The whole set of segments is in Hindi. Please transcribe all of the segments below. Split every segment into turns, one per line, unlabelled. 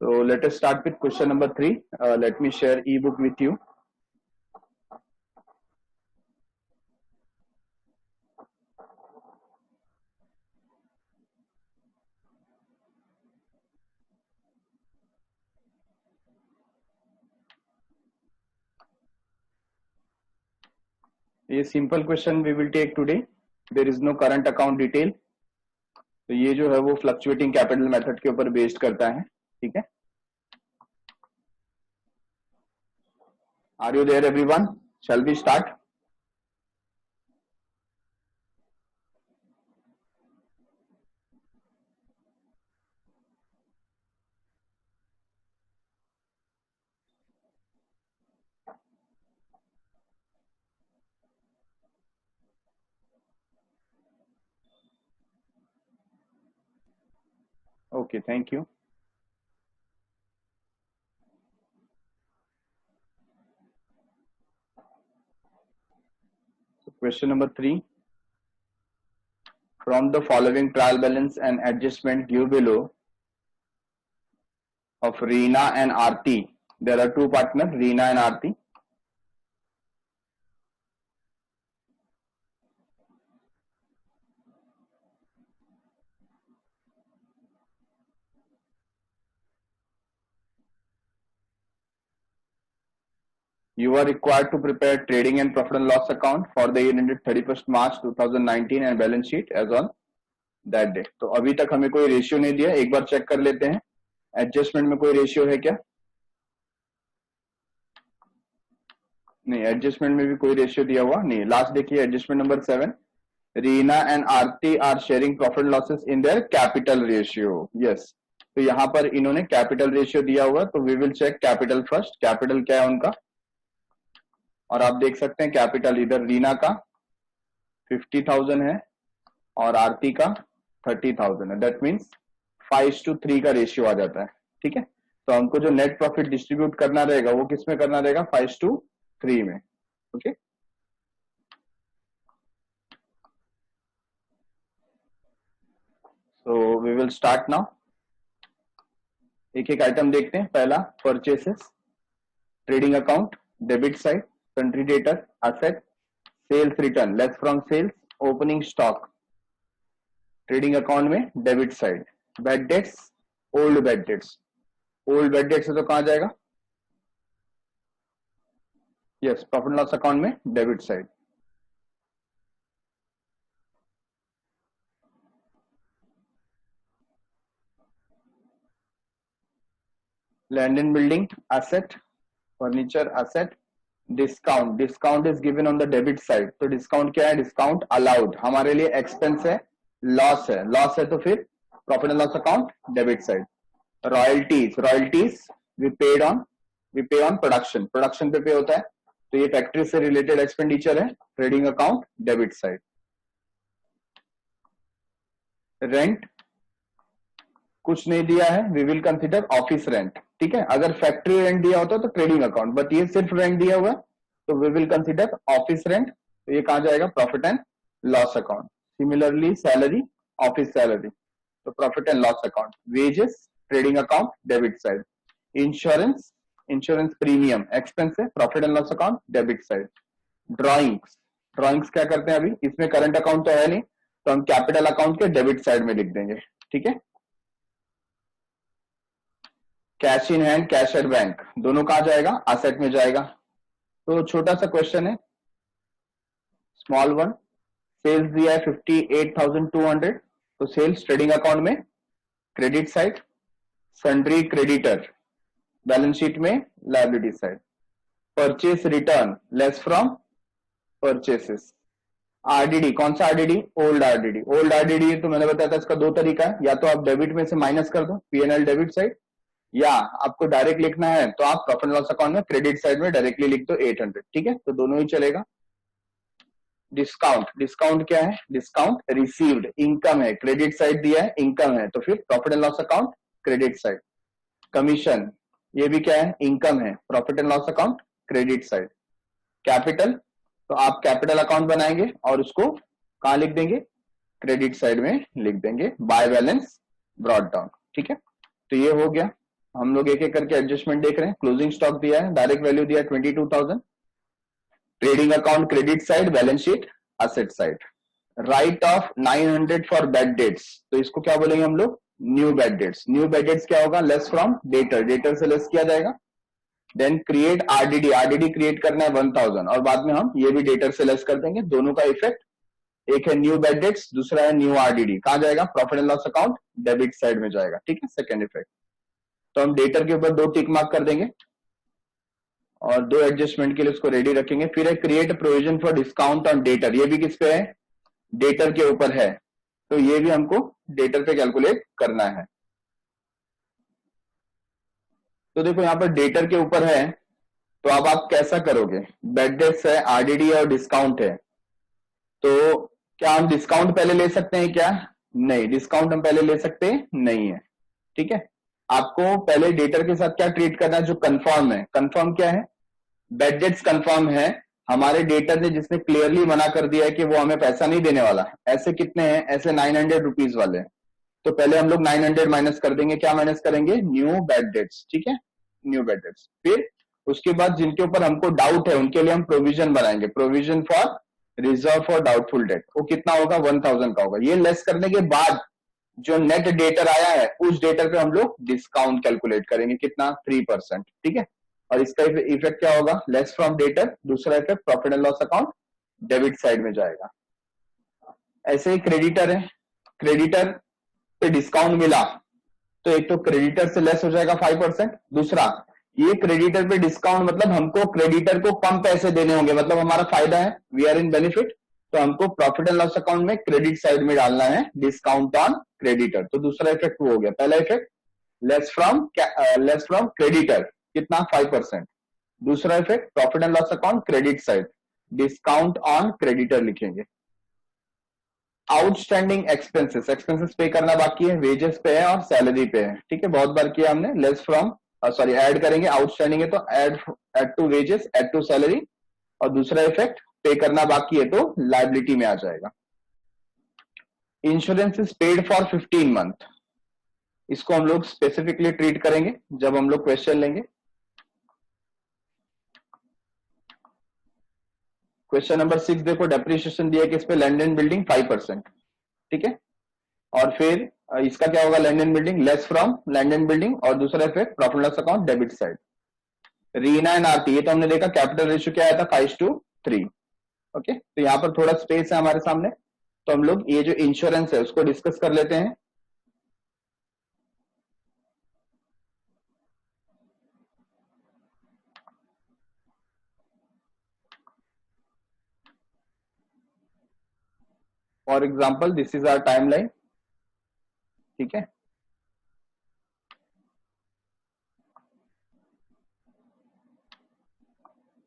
So let us start with question number 3. Let me share ebook with you. ये simple question we will take today. There is no current account detail. तो ये जो है वो फ्लक्चुएटिंग कैपिटल मेथड के ऊपर बेस्ड करता है. ठीक है. Are you there everyone? Shall we start? Okay, thank you. So question number 3. From the following trial balance and adjustment given below of Reena and Aarti, there are two partners, Reena and Aarti. You are required to prepare trading and profit and loss account for the year ended 31st March 2019 and balance sheet as on that day. तो अभी तक हमें कोई रेशियो नहीं दिया, एक बार चेक कर लेते हैं एडजस्टमेंट में कोई रेशियो है क्या. नहीं, एडजस्टमेंट में भी कोई रेशियो दिया हुआ नहीं. लास्ट देखिए adjustment number 7. Reena and Aarti are sharing profit losses in their capital ratio. Yes, तो यहाँ पर इन्होंने कैपिटल रेशियो दिया हुआ, तो we will check capital first. Capital क्या है उनका, और आप देख सकते हैं कैपिटल इधर रीना का 50,000 है और आरती का 30,000 है. दैट मीन्स 5:3 का रेशियो आ जाता है. ठीक है, तो हमको जो नेट प्रॉफिट डिस्ट्रीब्यूट करना रहेगा वो किस में करना रहेगा, 5:3 में. Okay, so we will start now. एक एक आइटम देखते हैं. पहला purchases, trading account debit side, country debtor asset, sales return less from sales, opening stock trading account में debit side. Bad debts, old bad debts. Old bad debts है तो कहां जाएगा, यस प्रॉफिट लॉस अकाउंट में debit side. Land and building asset, furniture asset. Discount, discount is given on the debit side. तो डिस्काउंट क्या है, डिस्काउंट अलाउड. हमारे लिए एक्सपेंस है, लॉस है. लॉस है तो फिर profit and loss account debit side. Royalties, royalties we pay on production. Production पे होता है, तो ये फैक्ट्री से रिलेटेड एक्सपेंडिचर है. Trading account debit side. Rent कुछ नहीं दिया है, we will consider office rent. ठीक है, अगर फैक्ट्री रेंट दिया होता तो ट्रेडिंग अकाउंट, बट ये सिर्फ रेंट दिया हुआ तो we will consider office rent. तो ये कहां जाएगा, profit and loss account. Similarly salary, office salary, तो profit and loss account. Wages, trading account debit side. Insurance, insurance premium expense है, profit and loss account debit side. Drawings, drawings क्या करते हैं, अभी इसमें करंट अकाउंट तो है नहीं, तो हम कैपिटल अकाउंट के डेबिट साइड में लिख देंगे. ठीक है. Cash in hand, cash at bank, दोनों कहां जाएगा, असेट में जाएगा. तो छोटा सा क्वेश्चन है, स्मॉल वन. सेल्स दिया है 58,200, तो सेल्स ट्रेडिंग अकाउंट में credit side. Sundry creditor balance sheet में liability side. Purchase return less from purchases. RDD, कौन सा RDD, old RDD. Old RDD तो मैंने बताया था इसका दो तरीका है, या तो आप डेबिट में से माइनस कर दो, पीएनएल डेबिट साइड, या आपको डायरेक्ट लिखना है तो आप प्रॉफिट लॉस अकाउंट में क्रेडिट साइड में डायरेक्टली लिख दो 800. ठीक है, तो दोनों ही चलेगा. डिस्काउंट, डिस्काउंट क्या है, डिस्काउंट रिसीव्ड, इनकम है, क्रेडिट साइड दिया है, इनकम है, तो फिर profit and loss account credit side. Commission, ये भी क्या है, इनकम है, profit and loss account credit side. Capital, तो आप कैपिटल अकाउंट बनाएंगे और उसको कहां लिख देंगे, क्रेडिट साइड में लिख देंगे. By balance brought down. ठीक है, तो ये हो गया. हम लोग एक एक करके एडजस्टमेंट देख रहे हैं। क्लोजिंग स्टॉक दिया है, डायरेक्ट वैल्यू दिया है 22,000, trading account credit side, balance sheet asset side. Write off 900 for bad debts, तो इसको क्या बोलेंगे हम लोग, new bad debts. New bad debts क्या होगा, लेस फ्रॉम डेटर, डेटर से लेस किया जाएगा। Then create RDD, RDD create करना है 1000 और बाद में हम ये भी डेटर से लेस कर देंगे। दोनों का इफेक्ट, एक है न्यू बैड डेट्स, दूसरा है न्यू आरडीडी, कहां जाएगा, profit and loss account debit side में जाएगा। ठीक है, सेकंड इफेक्ट। तो हम डेटर के ऊपर 2 टिक मार्क कर देंगे और 2 एडजस्टमेंट के लिए उसको रेडी रखेंगे। फिर है create provision for discount on debtor, ये भी किस पे है, डेटर के ऊपर है, तो ये भी हमको डेटर पे कैलकुलेट करना है। तो देखो यहां पर डेटर के ऊपर है, तो अब आप कैसा करोगे, बैड डेट्स है, आरडीडी और डिस्काउंट है, तो क्या हम डिस्काउंट पहले ले सकते हैं क्या, नहीं, डिस्काउंट हम पहले ले सकते नहीं है। ठीक है, आपको पहले डेटर के साथ क्या ट्रीट करना है, जो कंफर्म है। कंफर्म क्या है, बैड डेट्स कंफर्म है, हमारे डेटर ने जिसने क्लियरली मना कर दिया है कि वो हमें पैसा नहीं देने वाला। ऐसे कितने हैं, ऐसे 900 रुपीज वाले, तो पहले हम लोग 900 माइनस कर देंगे, क्या माइनस करेंगे, न्यू बैड डेट्स। ठीक है, न्यू बैड डेट्स। फिर उसके बाद जिनके ऊपर हमको डाउट है उनके लिए हम प्रोविजन बनाएंगे, provision for reserve for doubtful debt, वो कितना होगा, 1000 का होगा। ये लेस करने के बाद जो नेट डेटर आया है उस डेटर पे हम लोग डिस्काउंट कैलकुलेट करेंगे, कितना, 3%। ठीक है, और इसका इफेक्ट क्या होगा, लेस फ्रॉम डेटर, दूसरा effect profit and loss account debit side में जाएगा। ऐसे ही क्रेडिटर है, क्रेडिटर पे डिस्काउंट मिला तो एक तो क्रेडिटर से लेस हो जाएगा 5%, दूसरा ये क्रेडिटर पे डिस्काउंट मतलब हमको क्रेडिटर को कम पैसे देने होंगे, मतलब हमारा फायदा है, वी आर इन बेनिफिट, तो हमको प्रॉफिट एंड लॉस अकाउंट में क्रेडिट साइड में डालना है डिस्काउंट ऑन क्रेडिटर। तो दूसरा इफेक्ट वो हो गया। पहला इफेक्ट लेस फ्रॉम क्रेडिटर, कितना, 5%। दूसरा effect profit and loss account credit side, discount on creditor लिखेंगे। आउटस्टैंडिंग एक्सपेंसेस, एक्सपेंसेस पे करना बाकी है, वेजेस पे है और सैलरी पे है। ठीक है, बहुत बार किया हमने, लेस फ्रॉम सॉरी ऐड करेंगे, आउटस्टैंडिंग है तो add to wages, add to salary, और दूसरा इफेक्ट पे करना बाकी है तो लायबिलिटी में आ जाएगा। Insurance is paid for 15 month, इसको हम लोग स्पेसिफिकली ट्रीट करेंगे जब हम लोग क्वेश्चन लेंगे। क्वेश्चन नंबर 6 देखो, डेप्रिसिएशन दिया कि इस पे लैंड एंड बिल्डिंग 5%। ठीक है, और फिर इसका क्या होगा, land and building less from land and building, और दूसरा effect profit loss account debit side. Reena and Aarti, ये तो हमने देखा कैपिटल रेशियो क्या आया था, 5:3। ओके, तो यहाँ पर थोड़ा स्पेस है हमारे सामने, तो हम लोग ये जो इंश्योरेंस है उसको डिस्कस कर लेते हैं। For example this is our timeline. ठीक है,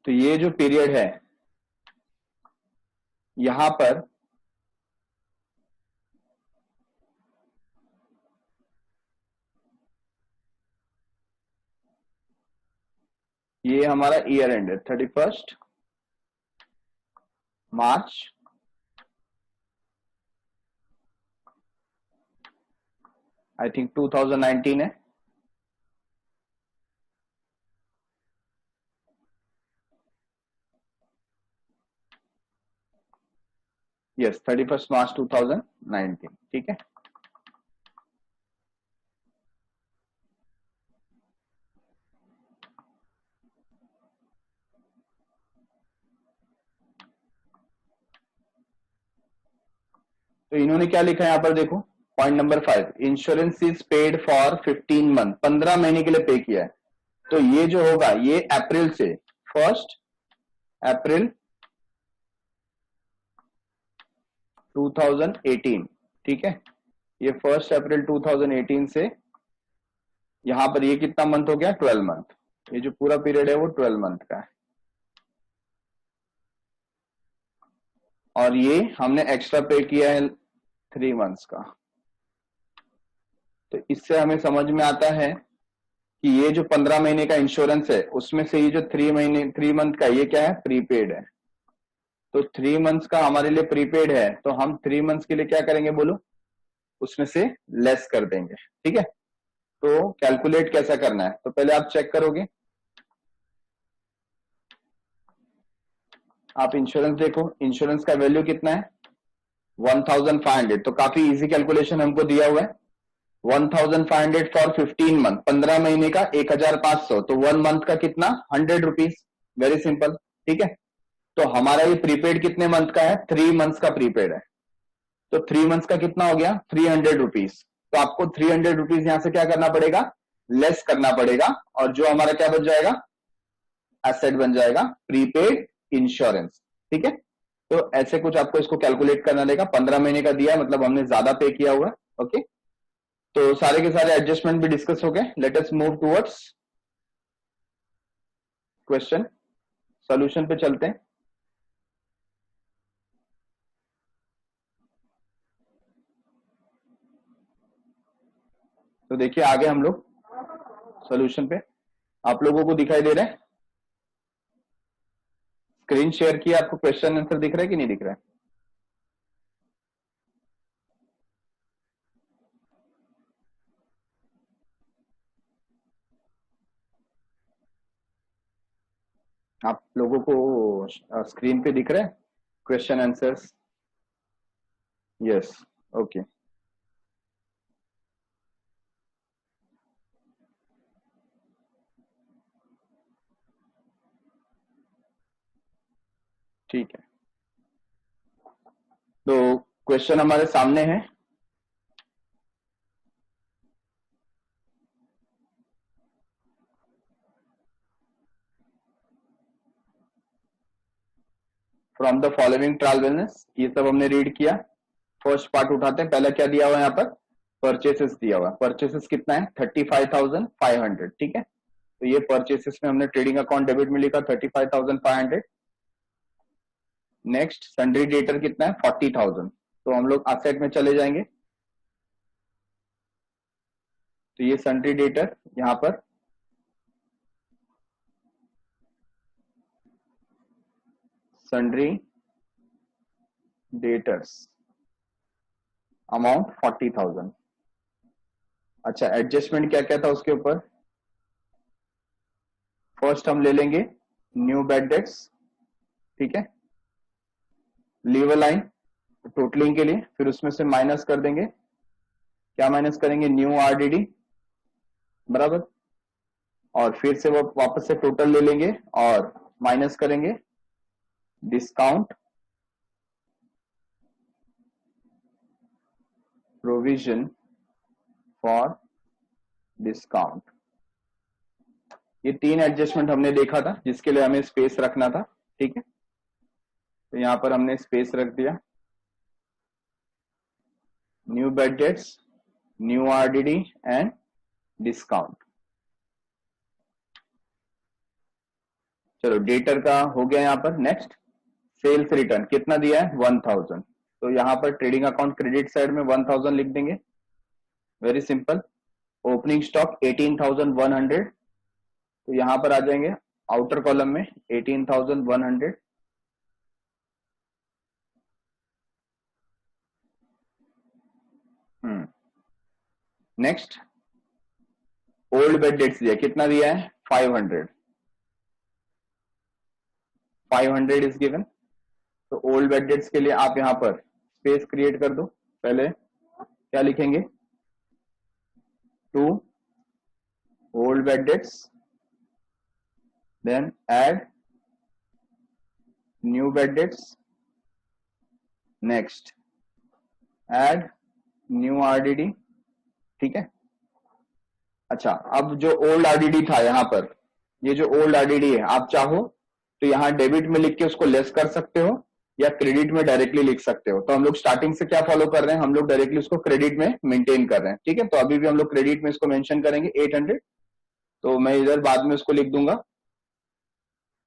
तो ये जो पीरियड है यहां पर ये हमारा ईयर एंड है, 31 मार्च 2019 है। यस, 31 मार्च 2019। ठीक है, तो इन्होंने क्या लिखा है यहाँ पर देखो, point number 5, insurance is paid for 15 month, 15 महीने के लिए पे किया है। तो ये जो होगा ये अप्रैल से, 1 अप्रैल 2018। ठीक है, ये 1 अप्रैल 2018 से यहां पर ये कितना मंथ हो गया, 12 मंथ। ये जो पूरा पीरियड है वो 12 मंथ का है, और ये हमने एक्स्ट्रा पे किया है 3 मंथ्स का। तो इससे हमें समझ में आता है कि ये जो 15 महीने का इंश्योरेंस है उसमें से ये जो 3 मंथ का ये क्या है, प्रीपेड है। तो 3 मंथ्स का हमारे लिए प्रीपेड है, तो हम 3 मंथ्स के लिए क्या करेंगे बोलो, उसमें से लेस कर देंगे। ठीक है, तो कैलकुलेट कैसा करना है, तो पहले आप चेक करोगे, आप इंश्योरेंस देखो, इंश्योरेंस का वैल्यू कितना है 1500, तो काफी इजी कैलकुलेशन हमको दिया हुआ है 1500 फॉर 15 मंथ, 15 महीने का 1500, तो 1 मंथ का कितना 100 रुपीज, वेरी सिंपल। ठीक है, तो हमारा ये प्रीपेड कितने मंथ का है 3 मंथ्स का प्रीपेड है, तो 3 मंथ्स का कितना हो गया 300 रुपीज, तो आपको 300 रुपीज यहां से क्या करना पड़ेगा लेस करना पड़ेगा, और जो हमारा क्या बच जाएगा एसेट बन जाएगा प्रीपेड इंश्योरेंस। ठीक है, तो ऐसे कुछ आपको इसको कैलकुलेट करना रहेगा, 15 महीने का दिया है मतलब हमने ज्यादा पे किया हुआ है। ओके, तो सारे के सारे एडजस्टमेंट भी डिस्कस हो गए, let us move towards question, solution पे चलते हैं। तो देखिए आगे हम लोग सॉल्यूशन पे, आप लोगों को दिखाई दे रहा है, स्क्रीन शेयर किया, आपको क्वेश्चन आंसर दिख रहा है कि नहीं दिख रहा है? आप लोगों को स्क्रीन पे दिख रहा है क्वेश्चन आंसर्स? यस, ओके, ठीक है, तो क्वेश्चन हमारे सामने है, from the following trial balance, ये सब हमने रीड किया। फर्स्ट पार्ट उठाते हैं, पहला क्या दिया हुआ है यहाँ पर परचेसेस दिया हुआ है, परचेसेस कितना है 35,500। ठीक है, तो ये परचेसेस में हमने ट्रेडिंग अकाउंट डेबिट में लिखा 35,500। नेक्स्ट सन्ड्री डेटर कितना है 40,000, तो हम लोग असेट में चले जाएंगे, तो ये सन्ड्री डेटर यहाँ पर सन्ड्री डेटर्स अमाउंट 40,000। अच्छा, एडजस्टमेंट क्या क्या था उसके ऊपर, फर्स्ट हम ले लेंगे न्यू बैड डेट्स, ठीक है, लीव अ लाइन टोटलिंग के लिए, फिर उसमें से माइनस कर देंगे, क्या माइनस करेंगे न्यू आरडीडी, बराबर, और फिर से वो वापस से टोटल ले लेंगे और माइनस करेंगे डिस्काउंट प्रोविजन फॉर डिस्काउंट। ये 3 एडजस्टमेंट हमने देखा था जिसके लिए हमें स्पेस रखना था। ठीक है, तो यहां पर हमने स्पेस रख दिया, new bad dates, new RDD and discount. चलो डेटर का हो गया यहां पर। नेक्स्ट सेल्स रिटर्न कितना दिया है 1000, तो यहां पर ट्रेडिंग अकाउंट क्रेडिट साइड में 1000 लिख देंगे, वेरी सिंपल। ओपनिंग स्टॉक 18,100, तो यहां पर आ जाएंगे आउटर कॉलम में 18,100। नेक्स्ट ओल्ड बेड डेट्स दिया, कितना दिया है 500, 500 इज गिवन, तो ओल्ड बेड डेट्स के लिए आप यहां पर स्पेस क्रिएट कर दो, पहले क्या लिखेंगे to old bad debts, then add new bad debts, next add new RDD. ठीक है, अच्छा, अब जो ओल्ड आरडीडी था यहां पर, ये जो ओल्ड आरडीडी है आप चाहो तो यहाँ डेबिट में लिख के उसको लेस कर सकते हो या क्रेडिट में डायरेक्टली लिख सकते हो। तो हम लोग स्टार्टिंग से क्या फॉलो कर रहे हैं, हम लोग डायरेक्टली उसको क्रेडिट में मेंटेन कर रहे हैं। ठीक है, तो अभी भी हम लोग क्रेडिट में इसको मेंशन करेंगे 800, तो मैं इधर बाद में उसको लिख दूंगा।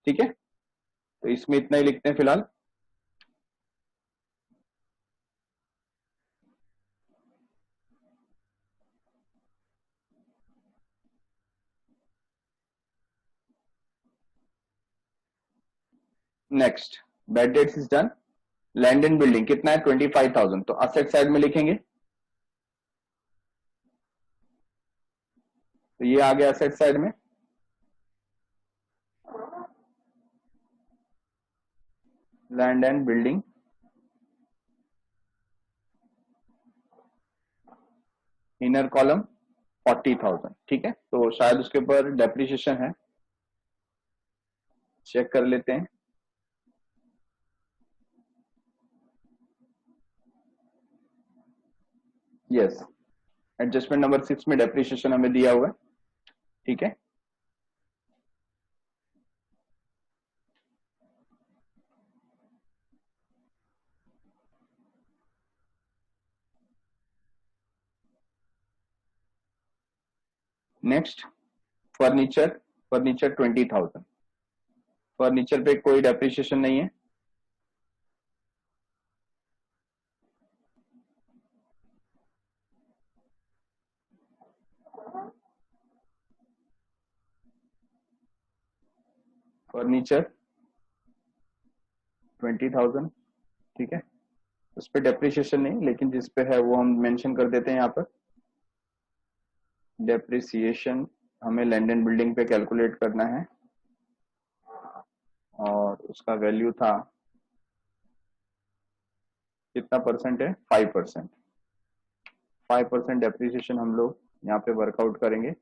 ठीक है, तो इसमें इतना ही लिखते हैं फिलहाल। Next bad debts is done, land and building कितना है 25,000, तो असेट साइड में लिखेंगे तो ये आ गया एसेट साइड में। Land and building, inner column 40,000, ठीक है। तो शायद उसके ऊपर डेप्रिसिएशन है, चेक कर लेते हैं। यस, एडजस्टमेंट नंबर 6 में डेप्रिसिएशन हमें दिया हुआ है, ठीक है। नेक्स्ट फर्नीचर, फर्नीचर 20,000, फर्नीचर पे कोई डेप्रिसिएशन नहीं है। फर्नीचर 20,000, ठीक है। उस पर डेप्रिसिएशन नहीं, लेकिन जिस पे है वो हम मेंशन कर देते हैं यहाँ पर। डेप्रिसिएशन हमें लैंड एंड बिल्डिंग पे कैलकुलेट करना है, और उसका वैल्यू था, कितना परसेंट है, 5%। 5% डेप्रिसिएशन हम लोग यहाँ पे वर्कआउट करेंगे।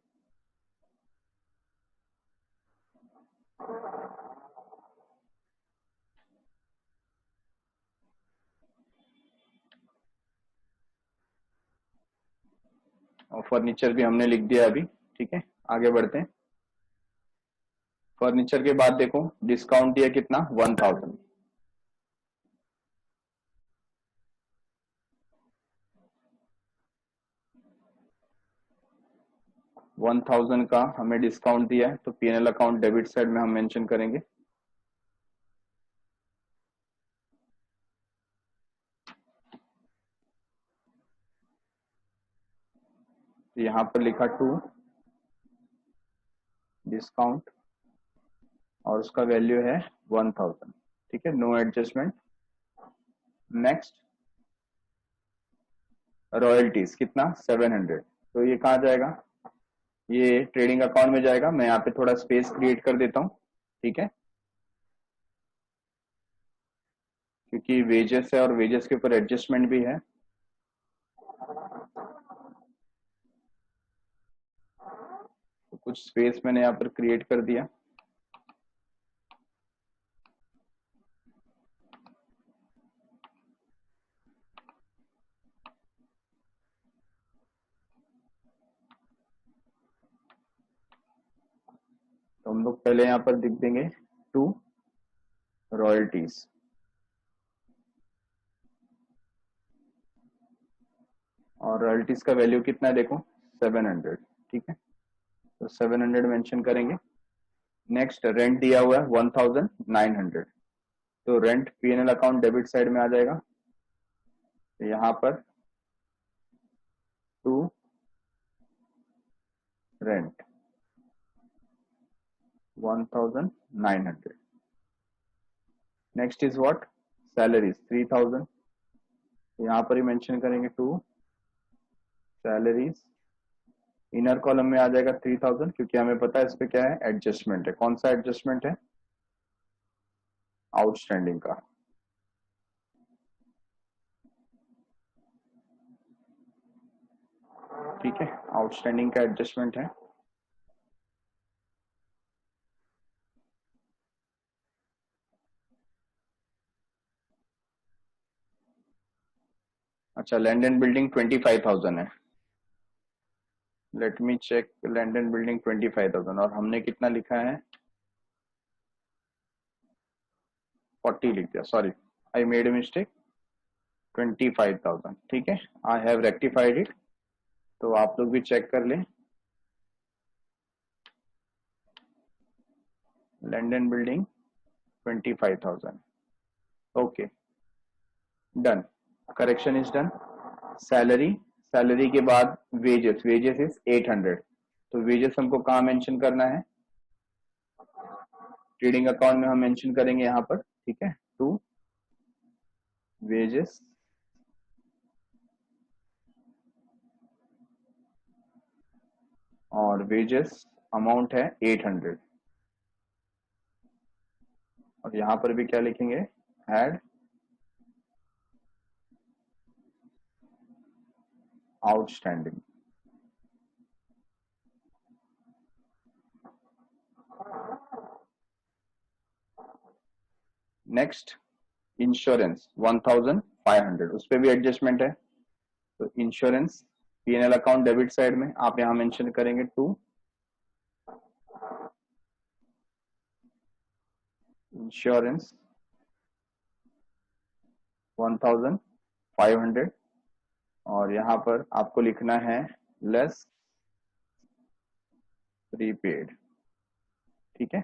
और फर्नीचर भी हमने लिख दिया अभी, ठीक है। आगे बढ़ते हैं। फर्नीचर के बाद देखो डिस्काउंट दिया कितना, 1,000। 1,000 का हमें डिस्काउंट दिया है, तो पीएनएल अकाउंट डेबिट साइड में हम मेंशन करेंगे। तो यहाँ पर लिखा 2 डिस्काउंट, और उसका वैल्यू है 1,000, ठीक है, नो एडजस्टमेंट। नेक्स्ट रॉयल्टीज कितना, 700। तो ये कहाँ जाएगा, ये ट्रेडिंग अकाउंट में जाएगा। मैं यहाँ पे थोड़ा स्पेस क्रिएट कर देता हूँ, ठीक है, क्योंकि वेजेस है और वेजेस के ऊपर एडजस्टमेंट भी है। तो कुछ स्पेस मैंने यहाँ पर क्रिएट कर दिया। तो हम लोग पहले यहाँ पर लिख देंगे 2 रॉयल्टीज, और रॉयल्टीज का वैल्यू कितना है देखो, 700, ठीक है। तो 700 मेंशन करेंगे। नेक्स्ट रेंट दिया हुआ है 1,900, तो rent PNL account debit side में आ जाएगा। तो यहाँ पर 2 rent 1,900। Next is what, salaries 3,000, यहाँ पर ही मेंशन करेंगे 2 सैलरीज। इनर कॉलम में आ जाएगा 3,000, क्योंकि हमें पता है इस पे क्या है, एडजस्टमेंट है। कौन सा एडजस्टमेंट है, आउटस्टैंडिंग का, ठीक है, आउटस्टैंडिंग का एडजस्टमेंट है। अच्छा, लैंड एंड बिल्डिंग 25,000 है। Let me check, land and building 25,000, और हमने कितना लिखा है, 40 लिख दिया, sorry, I made a mistake, 25,000, ठीक है। I have rectified it. तो आप लोग भी चेक कर लें। Land and building 25,000, okay, done, correction is done. Salary, salary के बाद वेजेस, वेजेस इज 800। तो वेजेस हमको कहाँ मेंशन करना है, ट्रेडिंग अकाउंट में हम मेंशन करेंगे यहाँ पर, ठीक है, 2 वेजेस और वेजेस अमाउंट है 800, और यहां पर भी क्या लिखेंगे, ऐड आउटस्टैंडिंग। नेक्स्ट इंश्योरेंस 1500, उस पर भी एडजस्टमेंट है। तो insurance PNL account debit side में आप यहां मेंशन करेंगे 2, इंश्योरेंस 1500, और यहां पर आपको लिखना है लेस प्रीपेड। ठीक है,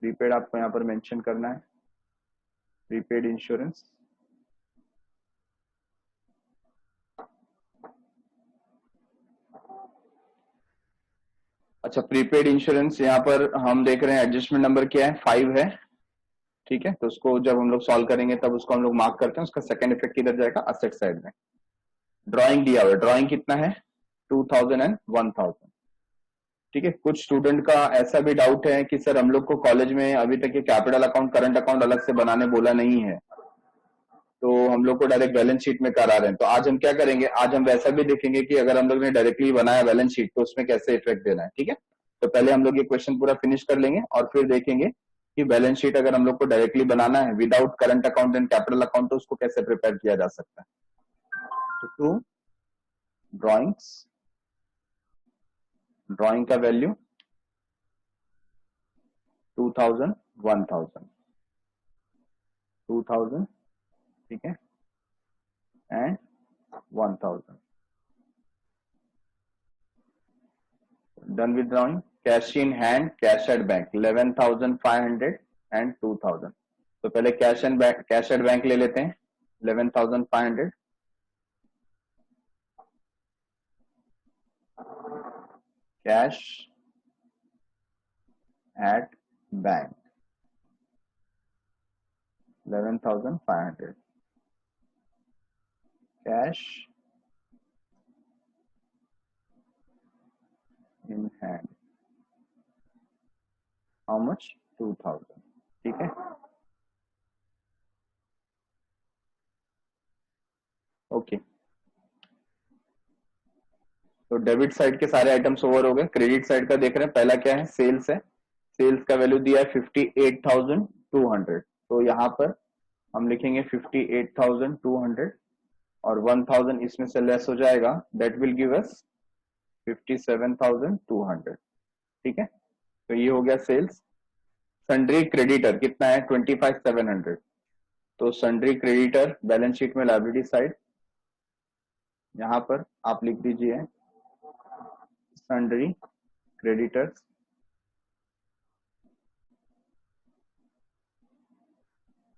प्रीपेड आपको यहां पर मेंशन करना है, प्रीपेड इंश्योरेंस। अच्छा, प्रीपेड इंश्योरेंस यहाँ पर हम देख रहे हैं एडजस्टमेंट नंबर क्या है, 5 है। ठीक है, तो उसको जब हम लोग सॉल्व करेंगे तब उसको हम लोग मार्क करते हैं, उसका सेकंड इफेक्ट किधर जाएगा, असेट साइड में। ड्राइंग दिया हुआ है, ड्राइंग कितना है 2000 एंड 1000। ठीक है, कुछ स्टूडेंट का ऐसा भी डाउट है कि सर हम लोग को कॉलेज में अभी तक ये कैपिटल अकाउंट करंट अकाउंट अलग से बनाने बोला नहीं है, तो हम लोग को डायरेक्ट बैलेंस शीट में करा रहे हैं। तो आज हम क्या करेंगे, आज हम वैसा भी देखेंगे कि अगर हम लोग ने डायरेक्टली बनाया बैलेंस शीट तो उसमें कैसे इफेक्ट देना है। ठीक है, तो पहले हम लोग ये क्वेश्चन पूरा फिनिश कर लेंगे और फिर देखेंगे कि बैलेंस शीट अगर हम लोग को डायरेक्टली बनाना है without current account and capital account तो उसको कैसे प्रिपेयर किया जा सकता है। तो टू ड्रॉइंग्स, ड्रॉइंग का वैल्यू 2000 1000, 2000, ठीक है, and 1000। Done with drawing. Cash in hand, cash at bank 11,500 and 2000। तो पहले cash and bank, cash at bank ले लेते हैं 11,500, cash at bank 11,500, cash in hand how much 2000। ठीक है, ओके। तो डेबिट साइड के सारे आइटम्स ओवर हो गए, क्रेडिट साइड का देख रहे हैं। पहला क्या है, सेल्स है। सेल्स का वैल्यू दिया है 58,200, तो यहाँ पर हम लिखेंगे 58,200 और 1000 इसमें से लेस हो जाएगा, दैट विल गिव अस 57,200। ठीक है, तो ये हो गया सेल्स। सन्ड्री क्रेडिटर कितना है 25,700, तो सन्ड्री क्रेडिटर बैलेंस शीट में लायबिलिटी साइड, यहां पर आप लिख दीजिए सन्ड्री क्रेडिटर्स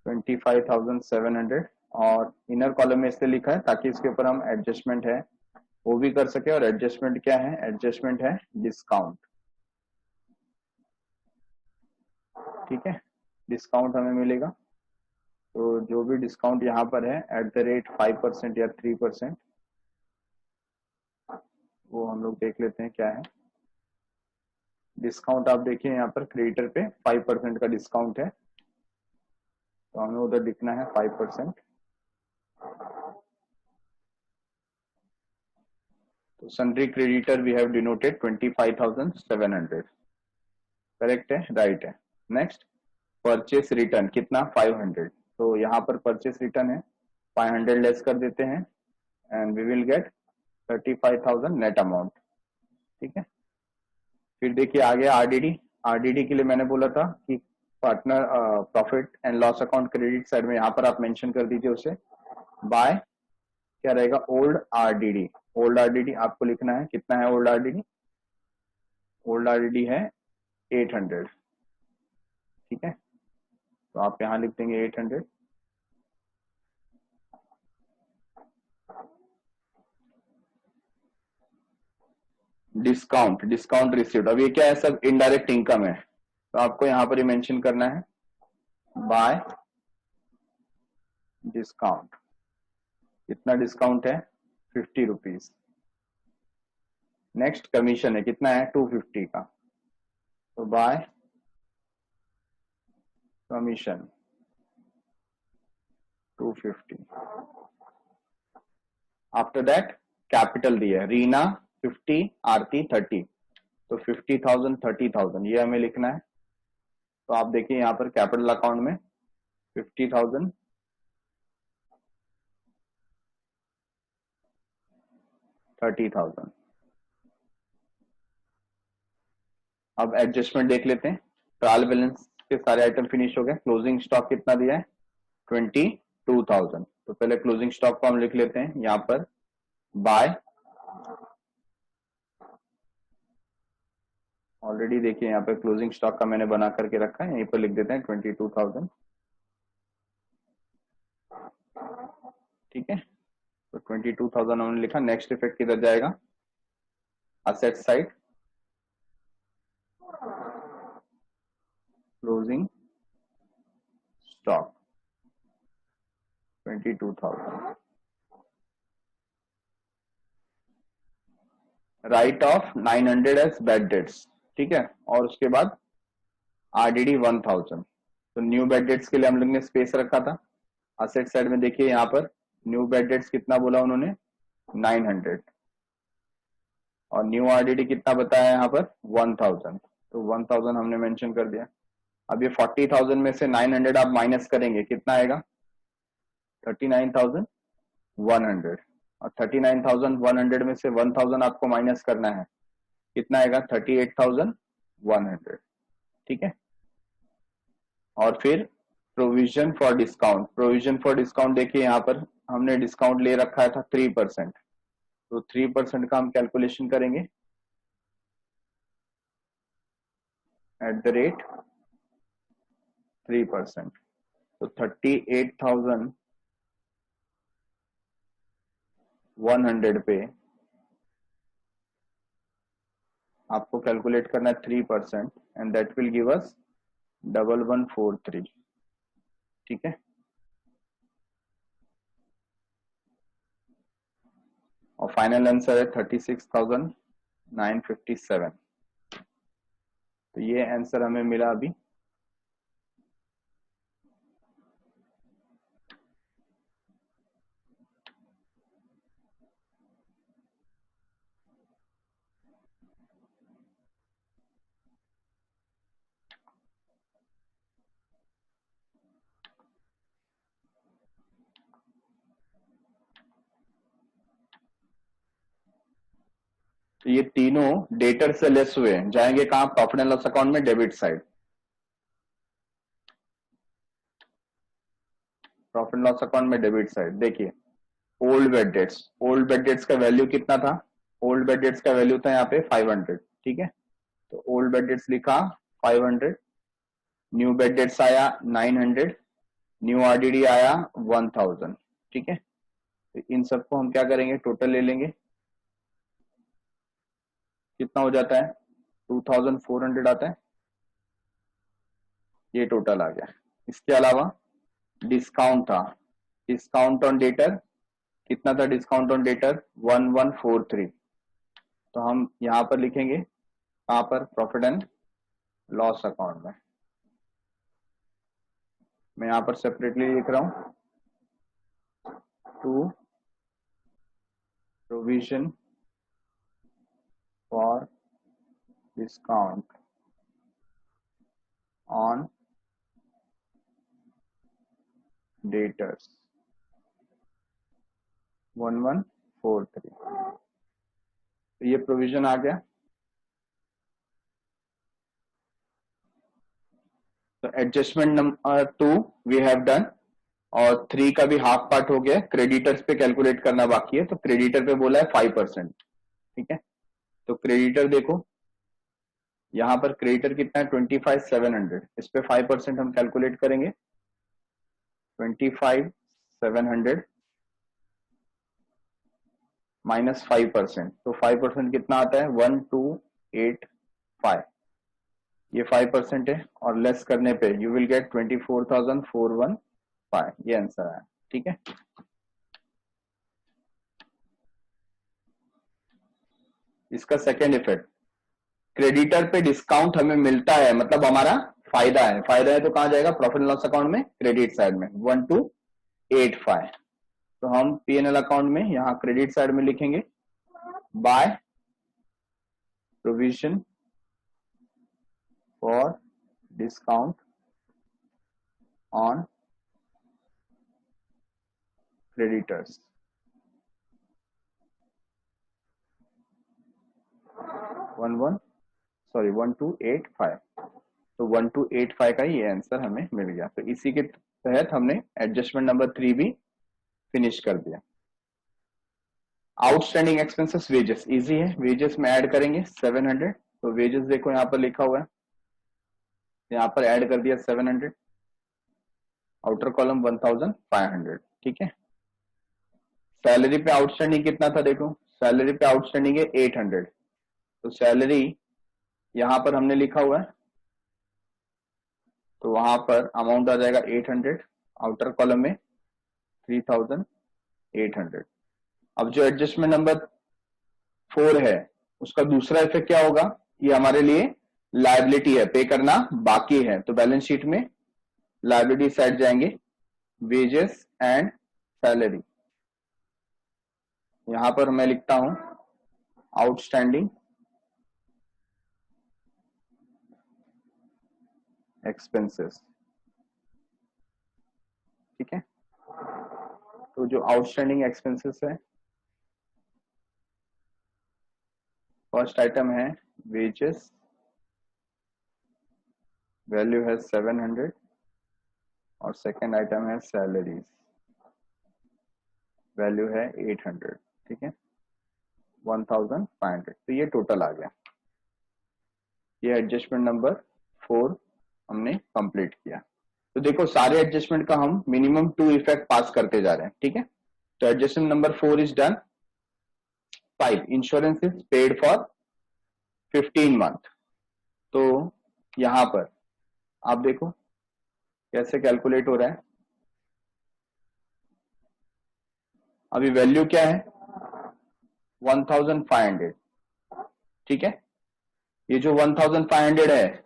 25,700, और इनर कॉलम में इसलिए लिखा है ताकि इसके ऊपर हम एडजस्टमेंट है वो भी कर सके। और एडजस्टमेंट क्या है, एडजस्टमेंट है डिस्काउंट। ठीक है, डिस्काउंट हमें मिलेगा, तो जो भी डिस्काउंट यहाँ पर है @5% या 3%, वो हम लोग देख लेते हैं क्या है डिस्काउंट। आप देखिए यहाँ पर क्रेडिटर पे 5% का डिस्काउंट है, तो हमें उधर लिखना है 5%। तो sundry creditor we have denoted 25,700, correct है, राइट है। नेक्स्ट परचेस रिटर्न कितना 500, तो यहाँ पर परचेस रिटर्न है 500 लेस कर देते हैं and we will get 35,000 net amount. ठीक है, फिर देखिए आगे आरडीडी। आरडीडी के लिए मैंने बोला था कि partner profit and loss account credit side में यहाँ पर आप मेंशन कर दीजिए उसे बाय, क्या रहेगा, ओल्ड आरडीडी। ओल्ड आरडीडी आपको लिखना है, कितना है ओल्ड आरडीडी, ओल्ड आरडीडी है 800। ठीक है, तो आप यहाँ लिख देंगे 800। डिस्काउंट, डिस्काउंट रिसीव्ड, अब ये क्या है, सब इनडायरेक्ट इनकम है, तो आपको यहाँ पर ही मेंशन करना है बाय डिस्काउंट। कितना डिस्काउंट है 50 रुपीज। नेक्स्ट कमीशन है, कितना है 250 का, तो bye commission 250। After that capital दिया है, रीना 50, आरती 30, तो 50,000 30,000 ये हमें लिखना है। तो आप देखिए यहाँ पर कैपिटल अकाउंट में 50,000 30,000। अब एडजस्टमेंट देख लेते हैं। ट्रायल बैलेंस के सारे आइटम फिनिश हो गए। क्लोजिंग स्टॉक कितना दिया है 22,000। तो पहले क्लोजिंग स्टॉक को हम लिख लेते हैं यहाँ पर बाय, ऑलरेडी देखिए यहाँ पे क्लोजिंग स्टॉक का मैंने बना करके रखा है, यहीं पर लिख देते हैं 22,000। ठीक है, तो 22,000 हमने लिखा। नेक्स्ट इफेक्ट किधर जाएगा, asset side, closing stock 22,000। Write off 900 as bad debts, ठीक है, और उसके बाद आरडीडी 1000। तो न्यू बैड डेट्स के लिए हम लोग ने स्पेस रखा था। असेट साइड में देखिए यहाँ पर न्यू बैड डेट्स कितना बोला उन्होंने 900, और न्यू आरडीडी कितना बताया यहाँ पर 1000, तो 1000 हमने मेंशन कर दिया। अब ये 40,000 में से 900 आप माइनस करेंगे, कितना आएगा 39,100, और 39,100 में से 1000 आपको माइनस करना है, कितना आएगा 38,100। ठीक है, और फिर provision for discount, provision for discount देखिए यहाँ पर हमने डिस्काउंट ले रखा था 3%, तो 3% का हम कैलकुलेशन करेंगे एट द रेट 3%, तो 38,100 पे आपको कैलकुलेट करना है 3%, and that will give us 1143। ठीक है, और फाइनल आंसर है 36,957। तो ये आंसर हमें मिला अभी। तो ये तीनों डेटर से लेस हुए जाएंगे कहां, प्रॉफिट एंड लॉस अकाउंट में debit side. Profit loss account में डेबिट साइड देखिए old bad dates, old bad dates का वैल्यू कितना था, ओल्ड बेड डेट्स का वैल्यू था यहाँ पे 500। ठीक है, तो ओल्ड बेड डेट्स लिखा 500, न्यू बेड डेट्स आया 900, न्यू आरडीडी आया 1000। ठीक है, तो इन सबको हम क्या करेंगे, टोटल ले लेंगे, कितना हो जाता है 2400 आता है, ये टोटल आ गया। इसके अलावा डिस्काउंट था, डिस्काउंट ऑन डेटर कितना था, डिस्काउंट ऑन डेटर 1143, तो हम यहां पर लिखेंगे कहां पर, प्रॉफिट एंड लॉस अकाउंट में। मैं यहां पर सेपरेटली लिख रहा हूं, to provision for discount on debtors 1143, तो ये प्रोविजन आ गया। तो adjustment number 2 we have done, और 3 का भी हाफ पार्ट हो गया, क्रेडिटर्स पे कैलकुलेट करना बाकी है, तो क्रेडिटर पे बोला है 5%। ठीक है, तो क्रेडिटर देखो यहां पर क्रेडिटर कितना है 25,700, इस पे 5% हम कैलकुलेट करेंगे, 25,700 माइनस 5%, तो 5% कितना आता है 1285, ये 5% है, और लेस करने पे यू विल गेट 24,415, ये आंसर है। ठीक है, इसका सेकेंड इफेक्ट, क्रेडिटर पे डिस्काउंट हमें मिलता है, मतलब हमारा फायदा है। फायदा है तो कहां जाएगा, प्रॉफिट एंड लॉस अकाउंट में, क्रेडिट साइड में 1285। तो हम पीएनएल अकाउंट में यहाँ क्रेडिट साइड में लिखेंगे by provision for discount on creditors 1285। तो 1285 का ये आंसर हमें मिल गया। तो इसी के तहत हमने एडजस्टमेंट नंबर 3 भी फिनिश कर दिया। आउटस्टैंडिंग एक्सपेंसेस वेजेस इजी है, वेजेस में ऐड करेंगे 700। तो वेजेस देखो यहाँ पर लिखा हुआ है, यहाँ पर ऐड कर दिया 700, आउटर कॉलम 1500, ठीक है। सैलरी पे आउटस्टैंडिंग कितना था, देखो सैलरी पे आउटस्टैंडिंग है 800। तो सैलरी यहां पर हमने लिखा हुआ है, तो वहां पर अमाउंट आ जाएगा 800, आउटर कॉलम में 3800। अब जो एडजस्टमेंट नंबर 4 है उसका दूसरा इफेक्ट क्या होगा, ये हमारे लिए लायबिलिटी है, पे करना बाकी है। तो बैलेंस शीट में लायबिलिटी साइड जाएंगे, वेजेस एंड सैलरी। यहां पर मैं लिखता हूं आउटस्टैंडिंग एक्सपेंसेस, ठीक है। तो जो आउटस्टैंडिंग एक्सपेंसेस है, फर्स्ट आइटम है वेजेस, वैल्यू है 700, और सेकंड आइटम है सैलरीज, वैल्यू है 800, ठीक है, 1500। तो ये टोटल आ गया। ये एडजस्टमेंट नंबर 4 हमने कंप्लीट किया। तो देखो सारे एडजस्टमेंट का हम मिनिमम 2 इफेक्ट पास करते जा रहे हैं, ठीक है। तो adjustment number 4 is done. 5, insurance is paid for 15 month. तो यहां पर आप देखो कैसे कैलकुलेट हो रहा है। अभी वैल्यू क्या है 1500, ठीक है। ये जो 1500 है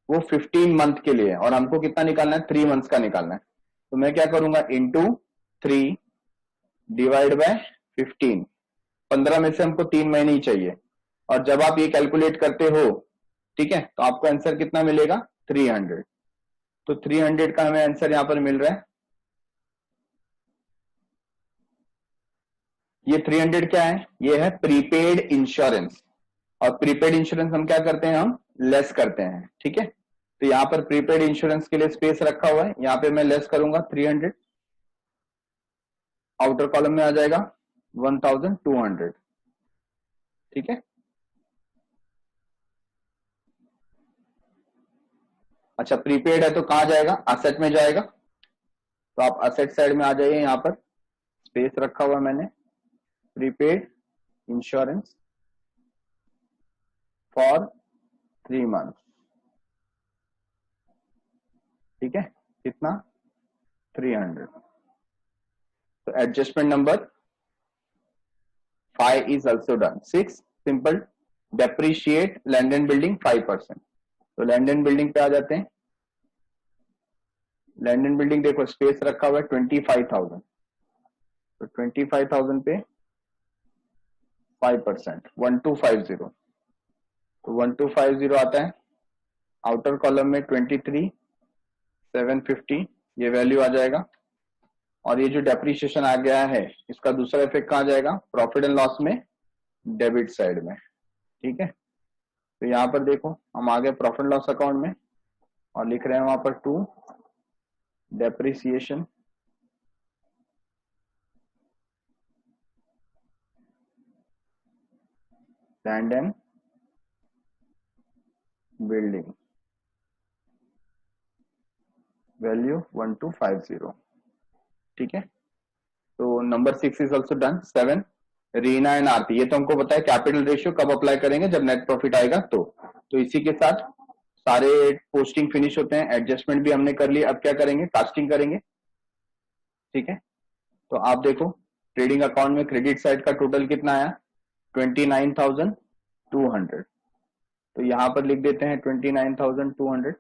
वो 15 मंथ के लिए है, और हमको कितना निकालना है, 3 मंथ्स का निकालना है। तो मैं क्या करूंगा, इंटू 3 डिवाइड बाय 15। 15 में से हमको 3 महीने ही चाहिए, और जब आप ये कैलकुलेट करते हो, ठीक है, तो आपको आंसर कितना मिलेगा 300। तो 300 का हमें आंसर यहां पर मिल रहा है। ये 300 क्या है, ये है प्रीपेड इंश्योरेंस, और प्रीपेड इंश्योरेंस हम क्या करते हैं, हम लेस करते हैं, ठीक है। तो यहां पर प्रीपेड इंश्योरेंस के लिए स्पेस रखा हुआ है, यहां पे मैं लेस करूंगा 300, आउटर कॉलम में आ जाएगा 1200, ठीक है। अच्छा प्रीपेड है तो कहां जाएगा, असेट में जाएगा। तो आप असेट साइड में आ जाइए, यहां पर स्पेस रखा हुआ मैंने, प्रीपेड इंश्योरेंस फॉर 3 मंथ, ठीक है, कितना 300। तो adjustment number 5 is also done. 6, simple, depreciate land and building 5%। तो लैंड एंड बिल्डिंग पे आ जाते हैं। लैंड एंड बिल्डिंग देखो स्पेस रखा हुआ है 25,000, तो 25,000 पे 5%, 1250। तो 1250 आता है, आउटर कॉलम में 23,750 ये वैल्यू आ जाएगा। और ये जो डेप्रिशिएशन आ गया है इसका दूसरा इफेक्ट कहां जाएगा, प्रॉफिट एंड लॉस में, डेबिट साइड में, ठीक है। तो यहां पर देखो हम आ गए प्रॉफिट एंड लॉस अकाउंट में, और लिख रहे हैं वहां पर 2 depreciation land and building, value 1250, ठीक है। तो number 6 is also done. 7, Reena and Aarti, ये तो हमको पता है कैपिटल रेशियो कब अप्लाई करेंगे, जब नेट प्रॉफिट आएगा। तो इसी के साथ सारे पोस्टिंग फिनिश होते हैं, एडजस्टमेंट भी हमने कर लिया। अब क्या करेंगे, कास्टिंग करेंगे, ठीक है। तो आप देखो ट्रेडिंग अकाउंट में क्रेडिट साइड का टोटल कितना आया 29,200, तो यहां पर लिख देते हैं 29,200,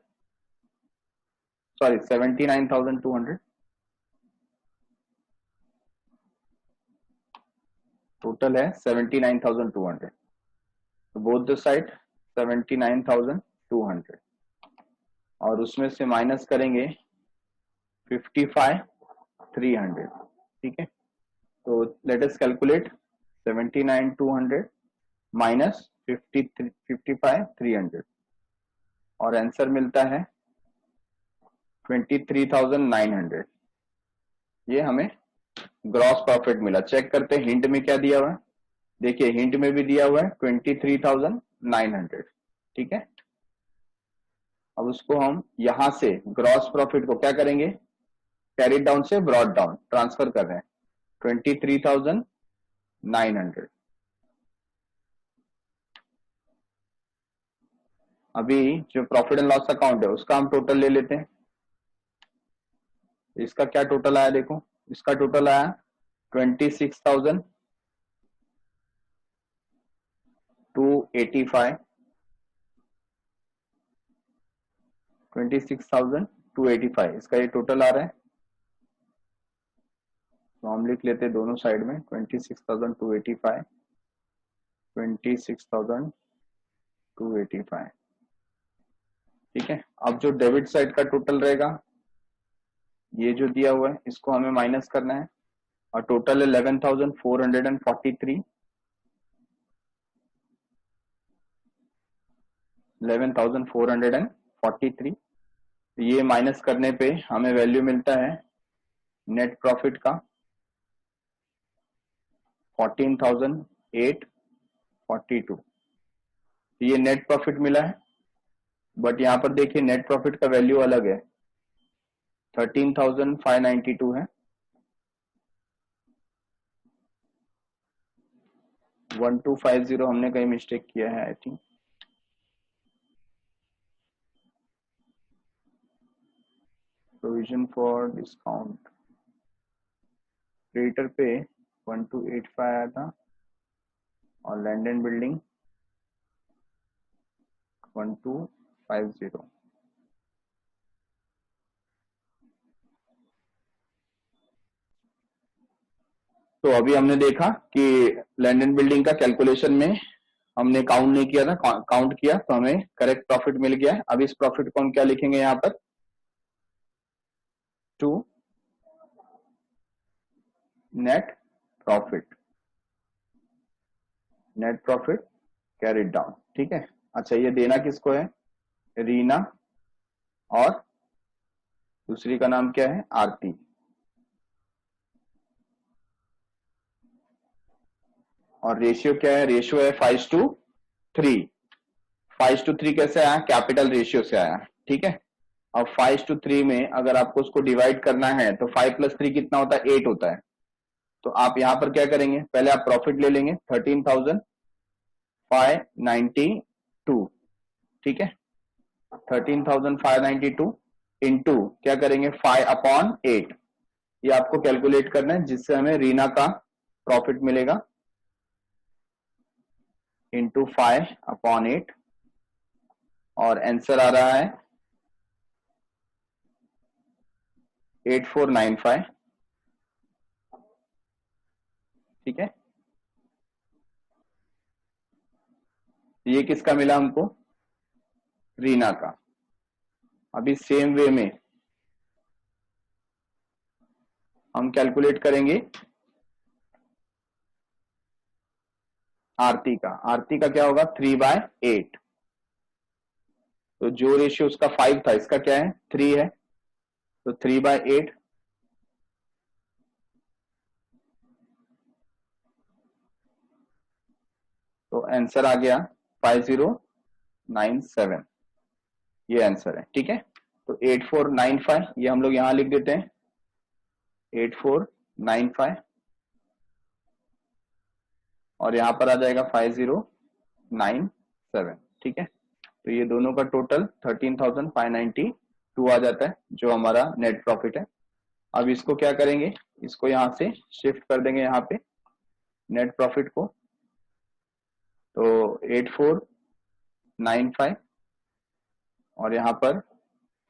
सॉरी 79,200, टोटल है 79,200, तो बोथ द साइड 79,200, और उसमें से माइनस करेंगे 55,300, ठीक है। तो लेट अस कैलकुलेट 79,200 माइनस 55,300, और आंसर मिलता है 23,900। ये हमें ग्रॉस प्रॉफिट मिला। चेक करते हैं हिंट में क्या दिया हुआ है। देखिए हिंट में भी दिया हुआ है 23,900, ठीक है। अब उसको हम यहां से ग्रॉस प्रॉफिट को क्या करेंगे, कैरी डाउन से ब्रॉड डाउन ट्रांसफर कर रहे हैं 23,900। अभी जो प्रॉफिट एंड लॉस अकाउंट है उसका हम टोटल ले लेते हैं। इसका क्या टोटल आया, देखो इसका टोटल आया 26,285, 26,285 इसका ये टोटल आ रहा है। तो हम लिख लेते हैं दोनों साइड में 26,285, 26,285, ठीक है। अब जो डेबिट साइड का टोटल रहेगा, ये जो दिया हुआ है इसको हमें माइनस करना है, और टोटल 11,443, 11,443, ये माइनस करने पे हमें वैल्यू मिलता है नेट प्रॉफिट का 14,842। ये नेट प्रॉफिट मिला है, बट यहाँ पर देखिए नेट प्रॉफिट का वैल्यू अलग है, 13,592 है, 1250 हमने कहीं मिस्टेक किया है I think. Provision for discount creditor पे 1285 आया था, और लैंड एंड बिल्डिंग 1250। तो अभी हमने देखा कि लैंड एंड बिल्डिंग का कैलकुलेशन में हमने काउंट नहीं किया था, काउंट किया तो हमें करेक्ट प्रॉफिट मिल गया है। अब इस प्रॉफिट को हम क्या लिखेंगे यहाँ पर, to net profit, net profit carried down, ठीक है। अच्छा ये देना किसको है, रीना, और दूसरी का नाम क्या है, आरती। और रेशियो क्या है, रेशियो है 5:3। 5:3 कैसे आया, कैपिटल रेशियो से आया, ठीक है। अब 5:3 में अगर आपको उसको डिवाइड करना है तो 5 + 3 कितना होता है, 8 होता है। तो आप यहां पर क्या करेंगे, पहले आप प्रॉफिट ले लेंगे 13,592, ठीक है। 13,592 इंटू क्या करेंगे 5/8, ये आपको कैलकुलेट करना है, जिससे हमें रीना का प्रॉफिट मिलेगा, इंटू 5/8, और आंसर आ रहा है 8495, ठीक है। ये किसका मिला हमको, रीना का। अभी सेम वे में हम कैलकुलेट करेंगे आरती का। आरती का क्या होगा, 3/8। तो जो रेशियो उसका 5 था, इसका क्या है 3 है, तो 3/8, तो आंसर आ गया 5097, ये आंसर है, ठीक है। तो 8495 ये हम लोग यहां लिख देते हैं, 8495, और यहां पर आ जाएगा 5097, ठीक है। तो ये दोनों का टोटल 13,592 आ जाता है, जो हमारा नेट प्रॉफिट है। अब इसको क्या करेंगे, इसको यहां से शिफ्ट कर देंगे यहाँ पे नेट प्रॉफिट को, तो 8495 और यहाँ पर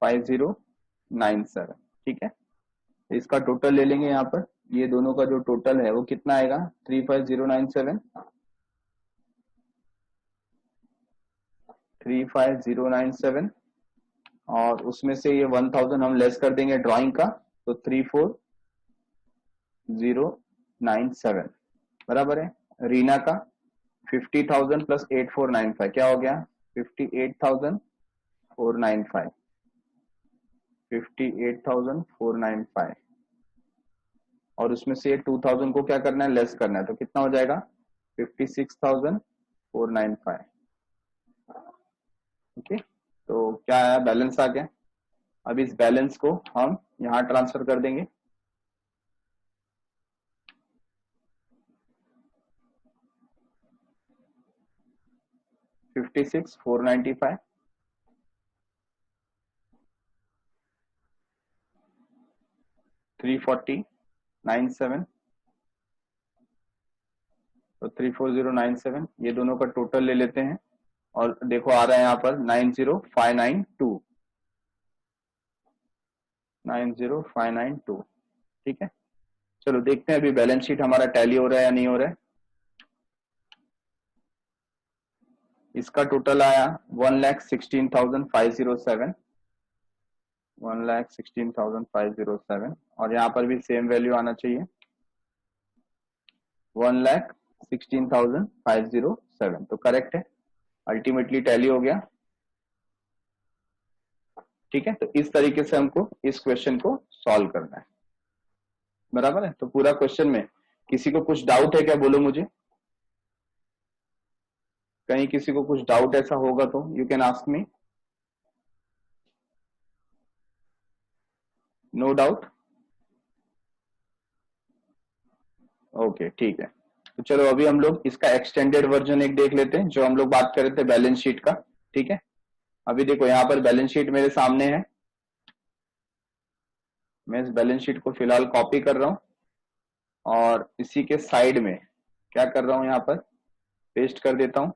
5097, ठीक है। इसका टोटल ले लेंगे यहाँ पर, ये दोनों का जो टोटल है वो कितना आएगा, 35097, 35097, और उसमें से ये 1000 हम लेस कर देंगे ड्राइंग का, तो 34097 बराबर है। रीना का 50,000 प्लस 8495 क्या हो गया, 58,495, 58,495, और उसमें से 2000 को क्या करना है, लेस करना है, तो कितना हो जाएगा, 56,495। ओके, तो क्या आया, बैलेंस आ गया। अब इस बैलेंस को हम यहां ट्रांसफर कर देंगे। फिफ्टी सिक्स 495, 34097, तो 34097, ये दोनों का टोटल ले लेते हैं, और देखो आ रहा है यहाँ पर 90592, 90592, ठीक है। चलो देखते हैं अभी बैलेंस शीट हमारा टैली हो रहा है या नहीं हो रहा है। इसका टोटल आया 1,16,507, 1,16,507, और यहाँ पर भी सेम वैल्यू आना चाहिए, 1,16,507, तो करेक्ट है, अल्टीमेटली टैली हो गया, ठीक है। तो इस तरीके से हमको इस क्वेश्चन को सॉल्व करना है, बराबर है। तो पूरा क्वेश्चन में किसी को कुछ डाउट है क्या, बोलो मुझे, कहीं किसी को कुछ डाउट ऐसा होगा तो you can ask me. No doubt, okay ठीक है। तो चलो अभी हम लोग इसका एक्सटेंडेड वर्जन एक देख लेते हैं, जो हम लोग बात कर रहे थे बैलेंस शीट का, ठीक है। अभी देखो यहाँ पर बैलेंस शीट मेरे सामने है, मैं इस बैलेंस शीट को फिलहाल कॉपी कर रहा हूं, और इसी के साइड में क्या कर रहा हूं, यहाँ पर पेस्ट कर देता हूं।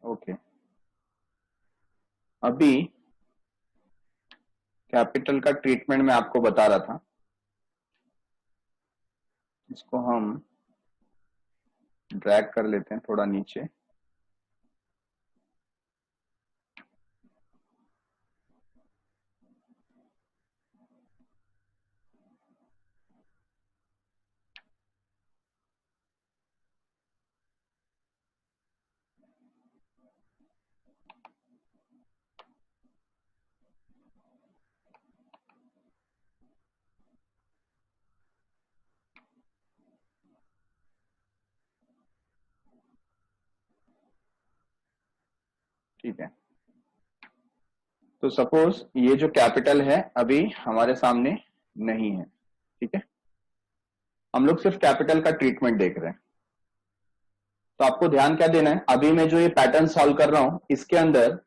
ओके, अभी कैपिटल का ट्रीटमेंट मैं आपको बता रहा था, इसको हम ड्रैग कर लेते हैं थोड़ा नीचे। ठीक है, तो सपोज ये जो कैपिटल है अभी हमारे सामने नहीं है, ठीक है, हम लोग सिर्फ कैपिटल का ट्रीटमेंट देख रहे हैं। तो आपको ध्यान क्या देना है, अभी मैं जो ये पैटर्न सॉल्व कर रहा हूं इसके अंदर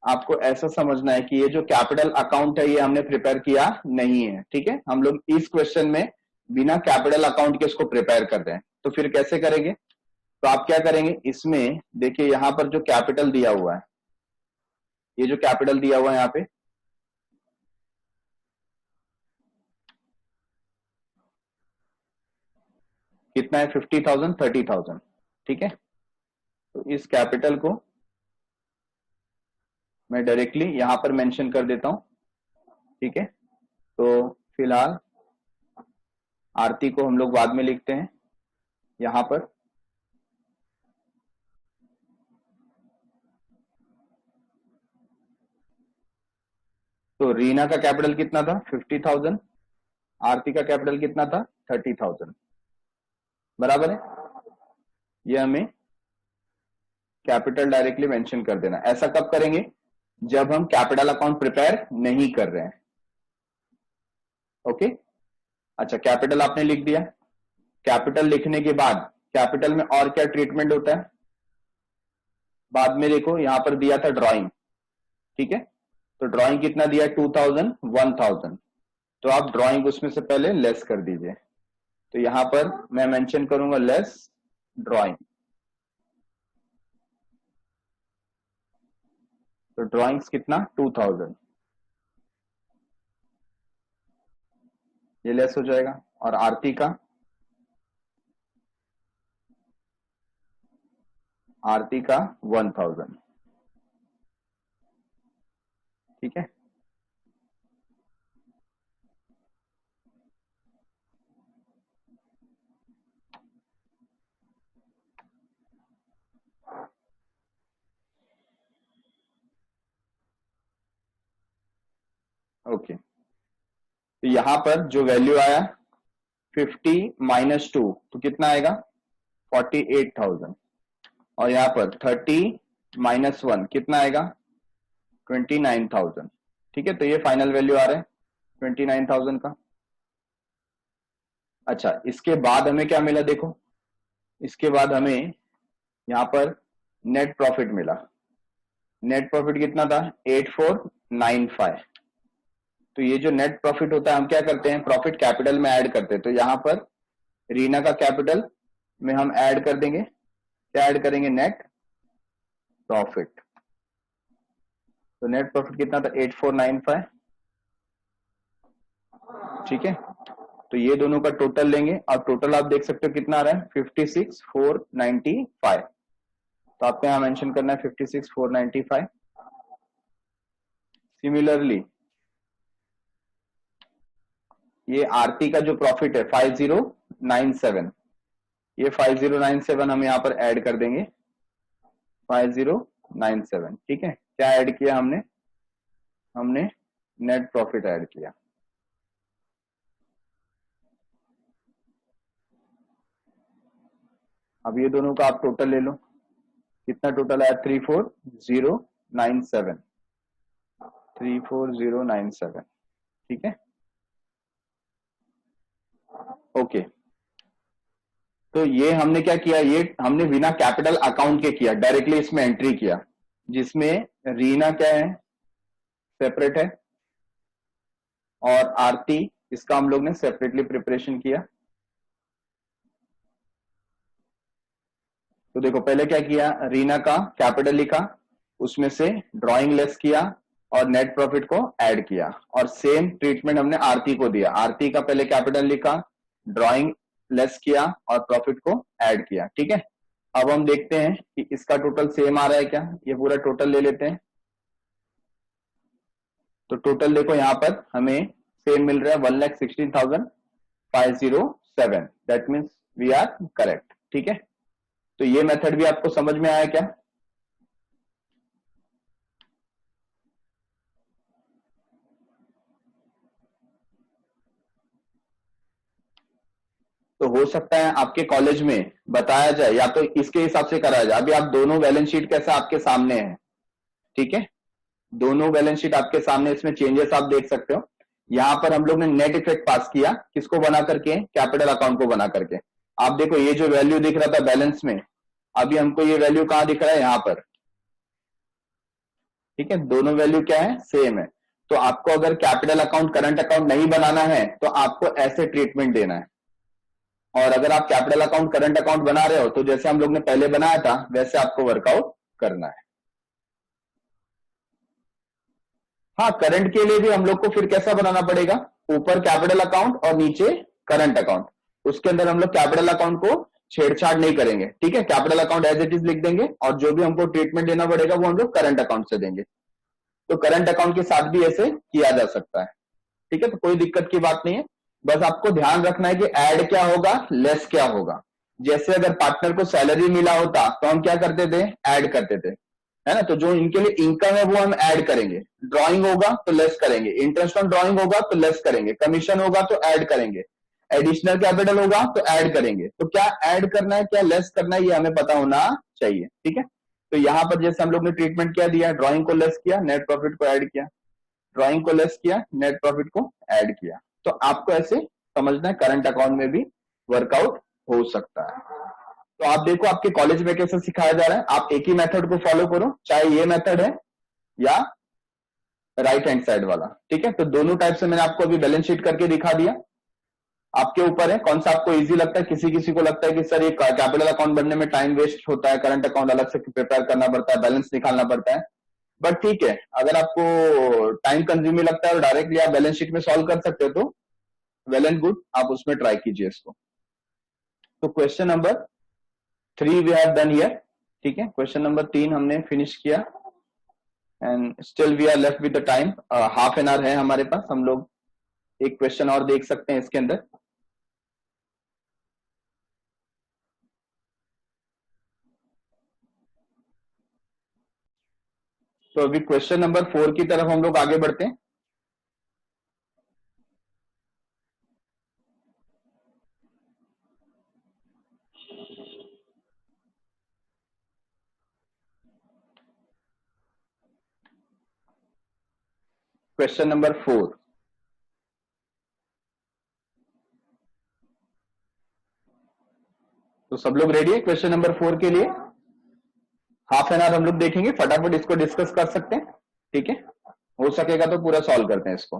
आपको ऐसा समझना है कि ये जो कैपिटल अकाउंट है ये हमने प्रिपेयर किया नहीं है, ठीक है। हम लोग इस क्वेश्चन में बिना कैपिटल अकाउंट के इसको प्रिपेयर कर रहे हैं, तो फिर कैसे करेंगे, तो आप क्या करेंगे, इसमें देखिए यहां पर जो कैपिटल दिया हुआ है, ये जो कैपिटल दिया हुआ है यहाँ पे, कितना है, 50,000, 30,000, ठीक है। तो इस कैपिटल को मैं डायरेक्टली यहां पर मेंशन कर देता हूं, ठीक है। तो फिलहाल आरती को हम लोग बाद में लिखते हैं, यहां पर तो रीना का कैपिटल कितना था 50,000, आरती का कैपिटल कितना था 30,000, बराबर है। ये हमें कैपिटल डायरेक्टली मेंशन कर देना। ऐसा कब करेंगे, जब हम कैपिटल अकाउंट प्रिपेयर नहीं कर रहे हैं। ओके, अच्छा कैपिटल आपने लिख दिया। कैपिटल लिखने के बाद कैपिटल में और क्या ट्रीटमेंट होता है, बाद में देखो यहां पर दिया था ड्राइंग, ठीक है, तो ड्राइंग कितना दिया 2000 1000, तो आप ड्राइंग उसमें से पहले लेस कर दीजिए। तो यहां पर मैं मेंशन करूंगा लेस ड्राइंग। तो ड्राइंग्स कितना 2000, ये लेस हो जाएगा। और आरती का, आरती का 1000, ठीक है। ओके, तो यहां पर जो वैल्यू आया 50 - 2 तो कितना आएगा 48,000, और यहां पर 30 - 1 कितना आएगा 29,000, ठीक है। तो ये फाइनल वैल्यू आ रहा है 29,000 का। अच्छा, इसके बाद हमें क्या मिला देखो, इसके बाद हमें यहां पर नेट प्रॉफिट मिला। नेट प्रॉफिट कितना था 8495। तो ये जो नेट प्रॉफिट होता है हम क्या करते हैं, प्रॉफिट कैपिटल में ऐड करते हैं। तो यहां पर रीना का कैपिटल में हम ऐड कर देंगे, क्या ऐड करेंगे, नेट प्रॉफिट। तो नेट प्रॉफिट कितना था 8495, ठीक है। तो ये दोनों का टोटल लेंगे और टोटल आप देख सकते हो कितना आ रहा है 56,495। तो आपको यहां मेंशन करना है 56,495। सिमिलरली ये आरती का जो प्रॉफिट है 5097, ये 5097 हम यहां पर ऐड कर देंगे 5097, ठीक है। क्या ऐड किया हमने, हमने नेट प्रॉफिट ऐड किया। अब ये दोनों का आप टोटल ले लो, कितना टोटल आया 34097, 34097, ठीक है। ओके, तो ये हमने क्या किया, ये हमने बिना कैपिटल अकाउंट के किया, डायरेक्टली इसमें एंट्री किया, जिसमें रीना क्या है सेपरेट है और आरती इसका हम लोग ने सेपरेटली प्रिपरेशन किया। तो देखो पहले क्या किया, रीना का कैपिटल लिखा, उसमें से ड्राइंग लेस किया और नेट प्रॉफिट को ऐड किया, और सेम ट्रीटमेंट हमने आरती को दिया। आरती का पहले कैपिटल लिखा, ड्राइंग लेस किया और प्रॉफिट को ऐड किया, ठीक है। अब हम देखते हैं कि इसका टोटल सेम आ रहा है क्या, ये पूरा टोटल ले लेते हैं। तो टोटल देखो यहां पर हमें सेम मिल रहा है 1,16,507, that means we are correct, ठीक है। तो ये मेथड भी आपको समझ में आया क्या, तो हो सकता है आपके कॉलेज में बताया जाए या तो इसके हिसाब से कराया जाए। अभी आप दोनों बैलेंस शीट कैसा आपके सामने है, ठीक है, दोनों बैलेंस शीट आपके सामने, इसमें चेंजेस आप देख सकते हो। यहां पर हम लोग ने नेट इफेक्ट पास किया, किसको बना करके, कैपिटल अकाउंट को बना करके। आप देखो ये जो वैल्यू दिख रहा था बैलेंस में, अभी हमको ये वैल्यू कहां दिख रहा है, यहां पर, ठीक है, दोनों वैल्यू क्या है सेम है। तो आपको अगर कैपिटल अकाउंट करंट अकाउंट नहीं बनाना है तो आपको ऐसे ट्रीटमेंट देना है, और अगर आप कैपिटल अकाउंट करंट अकाउंट बना रहे हो तो जैसे हम लोग ने पहले बनाया था वैसे आपको वर्कआउट करना है। हाँ, करंट के लिए भी हम लोग को फिर कैसा बनाना पड़ेगा, ऊपर कैपिटल अकाउंट और नीचे करंट अकाउंट, उसके अंदर हम लोग कैपिटल अकाउंट को छेड़छाड़ नहीं करेंगे, ठीक है। Capital account as it is लिख देंगे और जो भी हमको ट्रीटमेंट देना पड़ेगा वो हम लोग करंट अकाउंट से देंगे। तो करंट अकाउंट के साथ भी ऐसे किया जा सकता है, ठीक है। तो कोई दिक्कत की बात नहीं है, बस आपको ध्यान रखना है कि ऐड क्या होगा लेस क्या होगा। जैसे अगर पार्टनर को सैलरी मिला होता तो हम क्या करते थे, ऐड करते थे, है ना। तो जो इनके लिए इनकम है वो हम ऐड करेंगे, ड्राइंग होगा तो लेस करेंगे, इंटरेस्ट ऑन ड्राइंग होगा तो लेस करेंगे, कमीशन होगा तो ऐड करेंगे, एडिशनल कैपिटल होगा तो ऐड करेंगे। तो क्या ऐड करना है क्या लेस करना है ये हमें पता होना चाहिए, ठीक है। तो यहां पर जैसे हम लोग ने ट्रीटमेंट क्या दिया, ड्राइंग को लेस किया, नेट प्रॉफिट को ऐड किया, ड्राइंग को लेस किया, नेट प्रॉफिट को ऐड किया। तो आपको ऐसे समझना है, करंट अकाउंट में भी वर्कआउट हो सकता है। तो आप देखो आपके कॉलेज में कैसे सिखाया जा रहा है, आप एक ही मेथड को फॉलो करो, चाहे ये मेथड है या राइट हैंड साइड वाला, ठीक है। तो दोनों टाइप से मैंने आपको अभी बैलेंस शीट करके दिखा दिया, आपके ऊपर है कौन सा आपको इजी लगता है। किसी किसी को लगता है कि सर ये कैपिटल अकाउंट बनने में टाइम वेस्ट होता है, करंट अकाउंट अलग से प्रिपेयर करना पड़ता है, बैलेंस निकालना पड़ता है। बट ठीक है, अगर आपको टाइम कंज्यूमिंग लगता है और डायरेक्टली आप बैलेंस शीट में सॉल्व कर सकते हो तो वेल एंड गुड, आप उसमें ट्राई कीजिए इसको। तो question number 3 we have done here, ठीक है। क्वेश्चन नंबर 3 हमने फिनिश किया and still we are left with the time, half an hour है हमारे पास, हम लोग एक क्वेश्चन और देख सकते हैं इसके अंदर। तो अभी क्वेश्चन नंबर 4 की तरफ हम लोग आगे बढ़ते हैं। क्वेश्चन नंबर 4, तो सब लोग रेडी है क्वेश्चन नंबर 4 के लिए। हाफ एन आवर हम लोग देखेंगे, फटाफट इसको डिस्कस कर सकते हैं, ठीक है। हो सकेगा तो पूरा सॉल्व करते हैं इसको।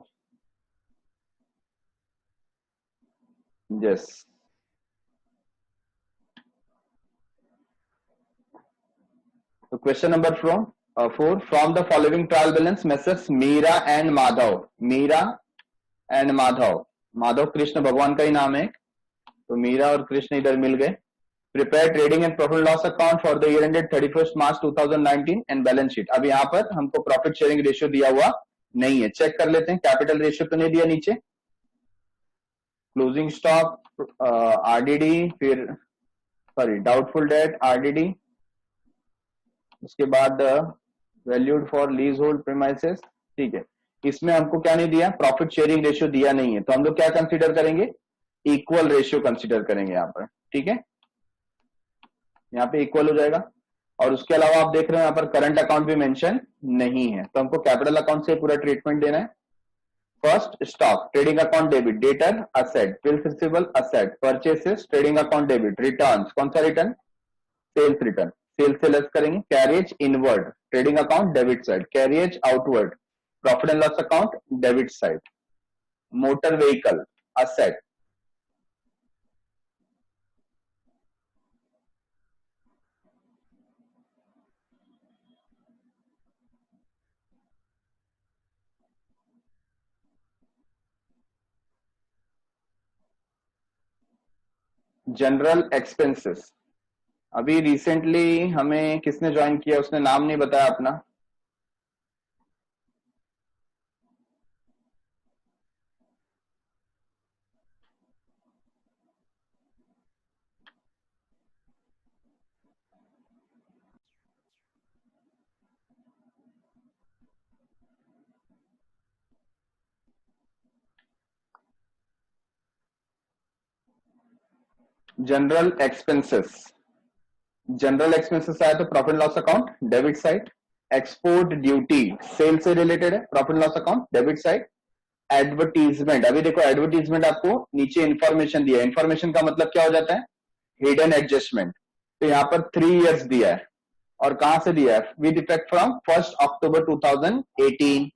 यस, तो question number 4, from the following trial balance messrs Meera and Madhav, Meera and Madhav, Madhav Krishna भगवान का ही नाम है, तो मीरा और कृष्ण इधर मिल गए। Prepare trading and profit loss account for the year ended 31 March 2019 and balance sheet. अब यहाँ पर हमको प्रॉफिट शेयरिंग रेशियो दिया हुआ नहीं है, चेक कर लेते हैं, कैपिटल रेशियो तो नहीं दिया नीचे, क्लोजिंग स्टॉक आरडीडी, फिर सॉरी डाउटफुल डेट आरडीडी, उसके बाद valued for lease hold premises, ठीक है। इसमें हमको क्या नहीं दिया, प्रॉफिट शेयरिंग रेशियो दिया नहीं है, तो हम लोग क्या कंसीडर करेंगे, इक्वल रेशियो कंसीडर करेंगे यहाँ पर, ठीक है। यहाँ पे इक्वल हो जाएगा। और उसके अलावा आप देख रहे हैं यहाँ पर करंट अकाउंट भी मेंशन नहीं है, तो हमको कैपिटल अकाउंट से पूरा ट्रीटमेंट देना है। First stock, trading account debit, debtor asset, bills receivable asset, purchases trading account debit, returns कौन सा रिटर्न, सेल्स रिटर्न, सेल्स से लेस करेंगे, carriage inward trading account debit side, carriage outward profit and loss account debit side, motor vehicle asset, general expenses. अभी रिसेंटली हमें किसने ज्वाइन किया, उसने नाम नहीं बताया अपना, जनरल एक्सपेंसेस, जनरल एक्सपेंसेस आया तो profit loss account debit side, export duty sale से रिलेटेड है, profit loss account debit side, advertisement, अभी देखो एडवर्टीजमेंट आपको नीचे इंफॉर्मेशन दिया है, इंफॉर्मेशन का मतलब क्या हो जाता है, हिडन एडजस्टमेंट। तो यहाँ पर 3 इयर्स दिया है, और कहां से दिया है, विद इफेक्ट फ्रॉम 1 अक्टूबर 2018,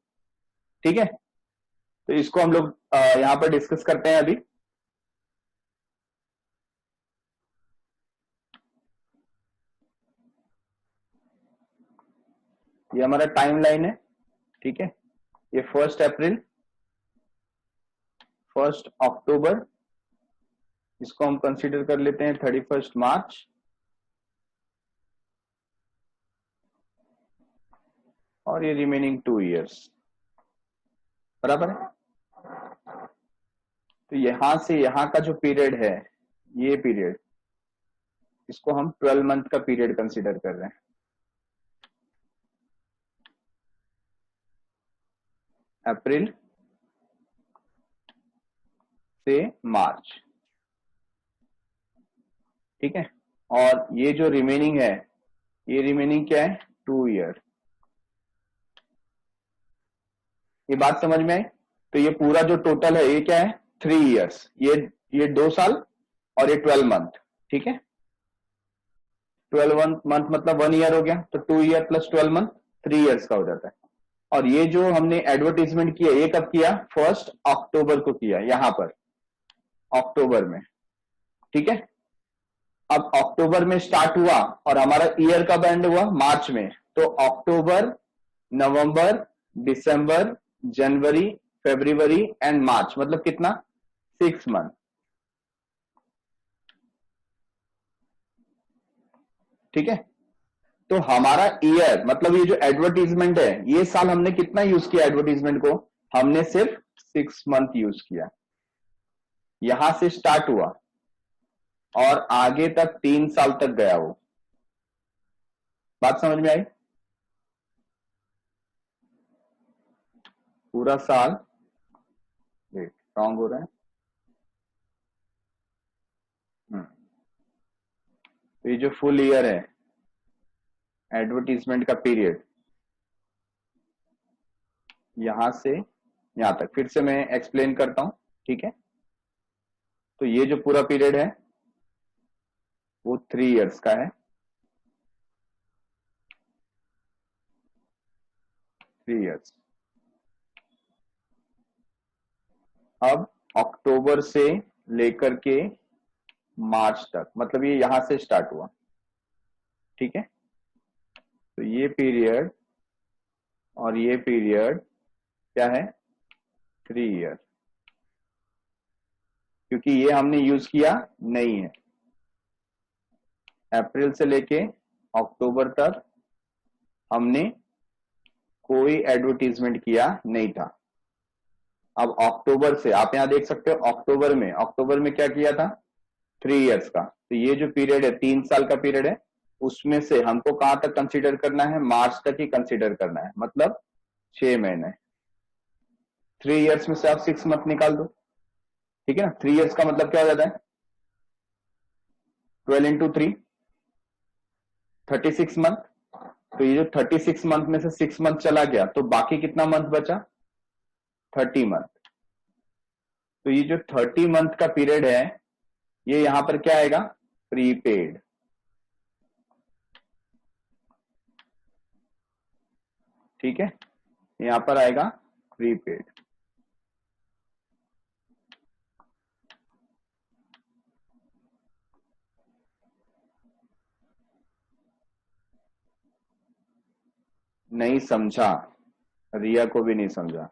ठीक है। तो इसको हम लोग यहाँ पर डिस्कस करते हैं अभी। ये हमारा टाइम लाइन है, ठीक है। ये 1 अप्रैल, 1 अक्टूबर, इसको हम कंसीडर कर लेते हैं 31 मार्च, और ये रिमेनिंग 2 इयर्स, बराबर है। तो यहां से यहां का जो पीरियड है, ये पीरियड, इसको हम 12 मंथ का पीरियड कंसीडर कर रहे हैं। अप्रैल से मार्च, ठीक है। और ये जो रिमेनिंग है, ये रिमेनिंग क्या है, 2 ईयर। ये बात समझ में आई? तो ये पूरा जो टोटल है ये क्या है, 3 ईयर्स। ये 2 साल और ये 12 मंथ, ठीक है। 12 मंथ मतलब 1 ईयर हो गया, तो 2 ईयर प्लस 12 मंथ 3 ईयर्स का हो जाता है। और ये जो हमने एडवर्टीजमेंट किया, ये कब किया, 1 अक्टूबर को किया, यहां पर अक्टूबर में, ठीक है। अब अक्टूबर में स्टार्ट हुआ और हमारा ईयर कब एंड हुआ, मार्च में। तो अक्टूबर, नवंबर, दिसंबर, जनवरी, फरवरी एंड मार्च, मतलब कितना, 6 मंथ, ठीक है। तो हमारा ईयर मतलब ये जो एडवर्टीजमेंट है, ये साल हमने कितना यूज किया एडवर्टीजमेंट को, हमने सिर्फ 6 मंथ यूज किया। यहां से स्टार्ट हुआ और आगे तक 3 साल तक गया वो। बात समझ में आई? पूरा साल, वेट रॉन्ग हो रहा है। तो ये जो फुल ईयर है एडवर्टीजमेंट का पीरियड, यहां से यहां तक, फिर से मैं एक्सप्लेन करता हूं, ठीक है। तो ये जो पूरा पीरियड है वो 3 ईयर्स का है, 3 ईयर्स। अब अक्टूबर से लेकर के मार्च तक, मतलब ये यहां से स्टार्ट हुआ, ठीक है। तो ये पीरियड और ये पीरियड क्या है, 3 ईयर, क्योंकि ये हमने यूज किया नहीं है। अप्रैल से लेके अक्टूबर तक हमने कोई एडवर्टीजमेंट किया नहीं था। अब अक्टूबर से आप यहां देख सकते हो, अक्टूबर में क्या किया था, 3 ईयर्स का। तो ये जो पीरियड है, 3 साल का पीरियड है, उसमें से हमको कहां तक कंसीडर करना है, मार्च तक ही कंसीडर करना है, मतलब 6 महीने। 3 ईयर्स में से आप 6 मंथ निकाल दो, ठीक है ना। 3 ईयर्स का मतलब क्या हो जाता है, 12 × 3 36 मंथ। तो ये जो 36 मंथ में से 6 मंथ चला गया, तो बाकी कितना मंथ बचा, 30 मंथ। तो ये जो 30 मंथ का पीरियड है, ये यहां पर क्या आएगा, प्रीपेड, ठीक है। यहां पर आएगा प्रीपेड। नहीं समझा, रिया को भी नहीं समझा।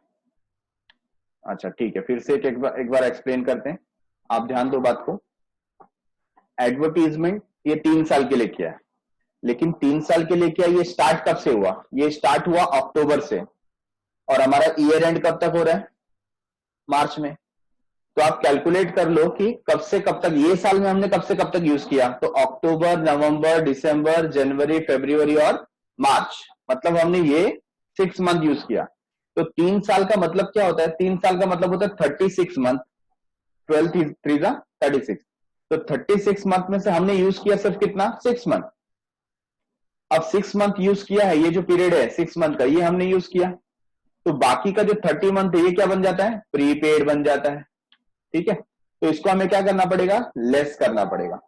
अच्छा ठीक है, फिर से एक बार एक्सप्लेन करते हैं। आप ध्यान दो बात को। एडवर्टीजमेंट ये 3 साल के लिए किया है, लेकिन 3 साल के लिए किया, ये स्टार्ट कब से हुआ, ये स्टार्ट हुआ अक्टूबर से, और हमारा ईयर एंड कब तक हो रहा है, मार्च में। तो आप कैलकुलेट कर लो कि कब से कब तक, ये साल में हमने कब से कब तक यूज किया। तो अक्टूबर, नवंबर, दिसंबर, जनवरी, फरवरी और मार्च, मतलब हमने ये 6 मंथ यूज किया। तो 3 साल का मतलब क्या होता है, 3 साल का मतलब होता है 36 मंथ, 12 3 36। तो 36 मंथ में से हमने यूज किया सिर्फ कितना, 6 मंथ। अब 6 मंथ यूज किया है, ये जो पीरियड है 6 मंथ का, ये हमने यूज किया। तो बाकी का जो 30 मंथ है, ये क्या बन जाता है, प्रीपेड बन जाता है, ठीक है। तो इसको हमें क्या करना पड़ेगा, लेस करना पड़ेगा।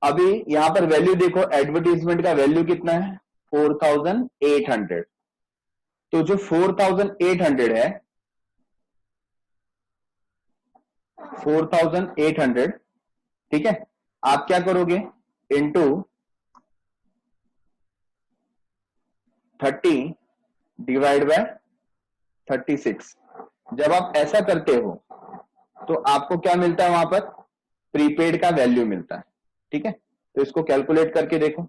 अभी यहां पर वैल्यू देखो, एडवर्टीजमेंट का वैल्यू कितना है, 4800। तो जो 4800 है, 4800, ठीक है। आप क्या करोगे, इंटू 30 डिवाइड बाय 36। जब आप ऐसा करते हो तो आपको क्या मिलता है, वहां पर प्रीपेड का वैल्यू मिलता है, ठीक है। तो इसको कैलकुलेट करके देखो,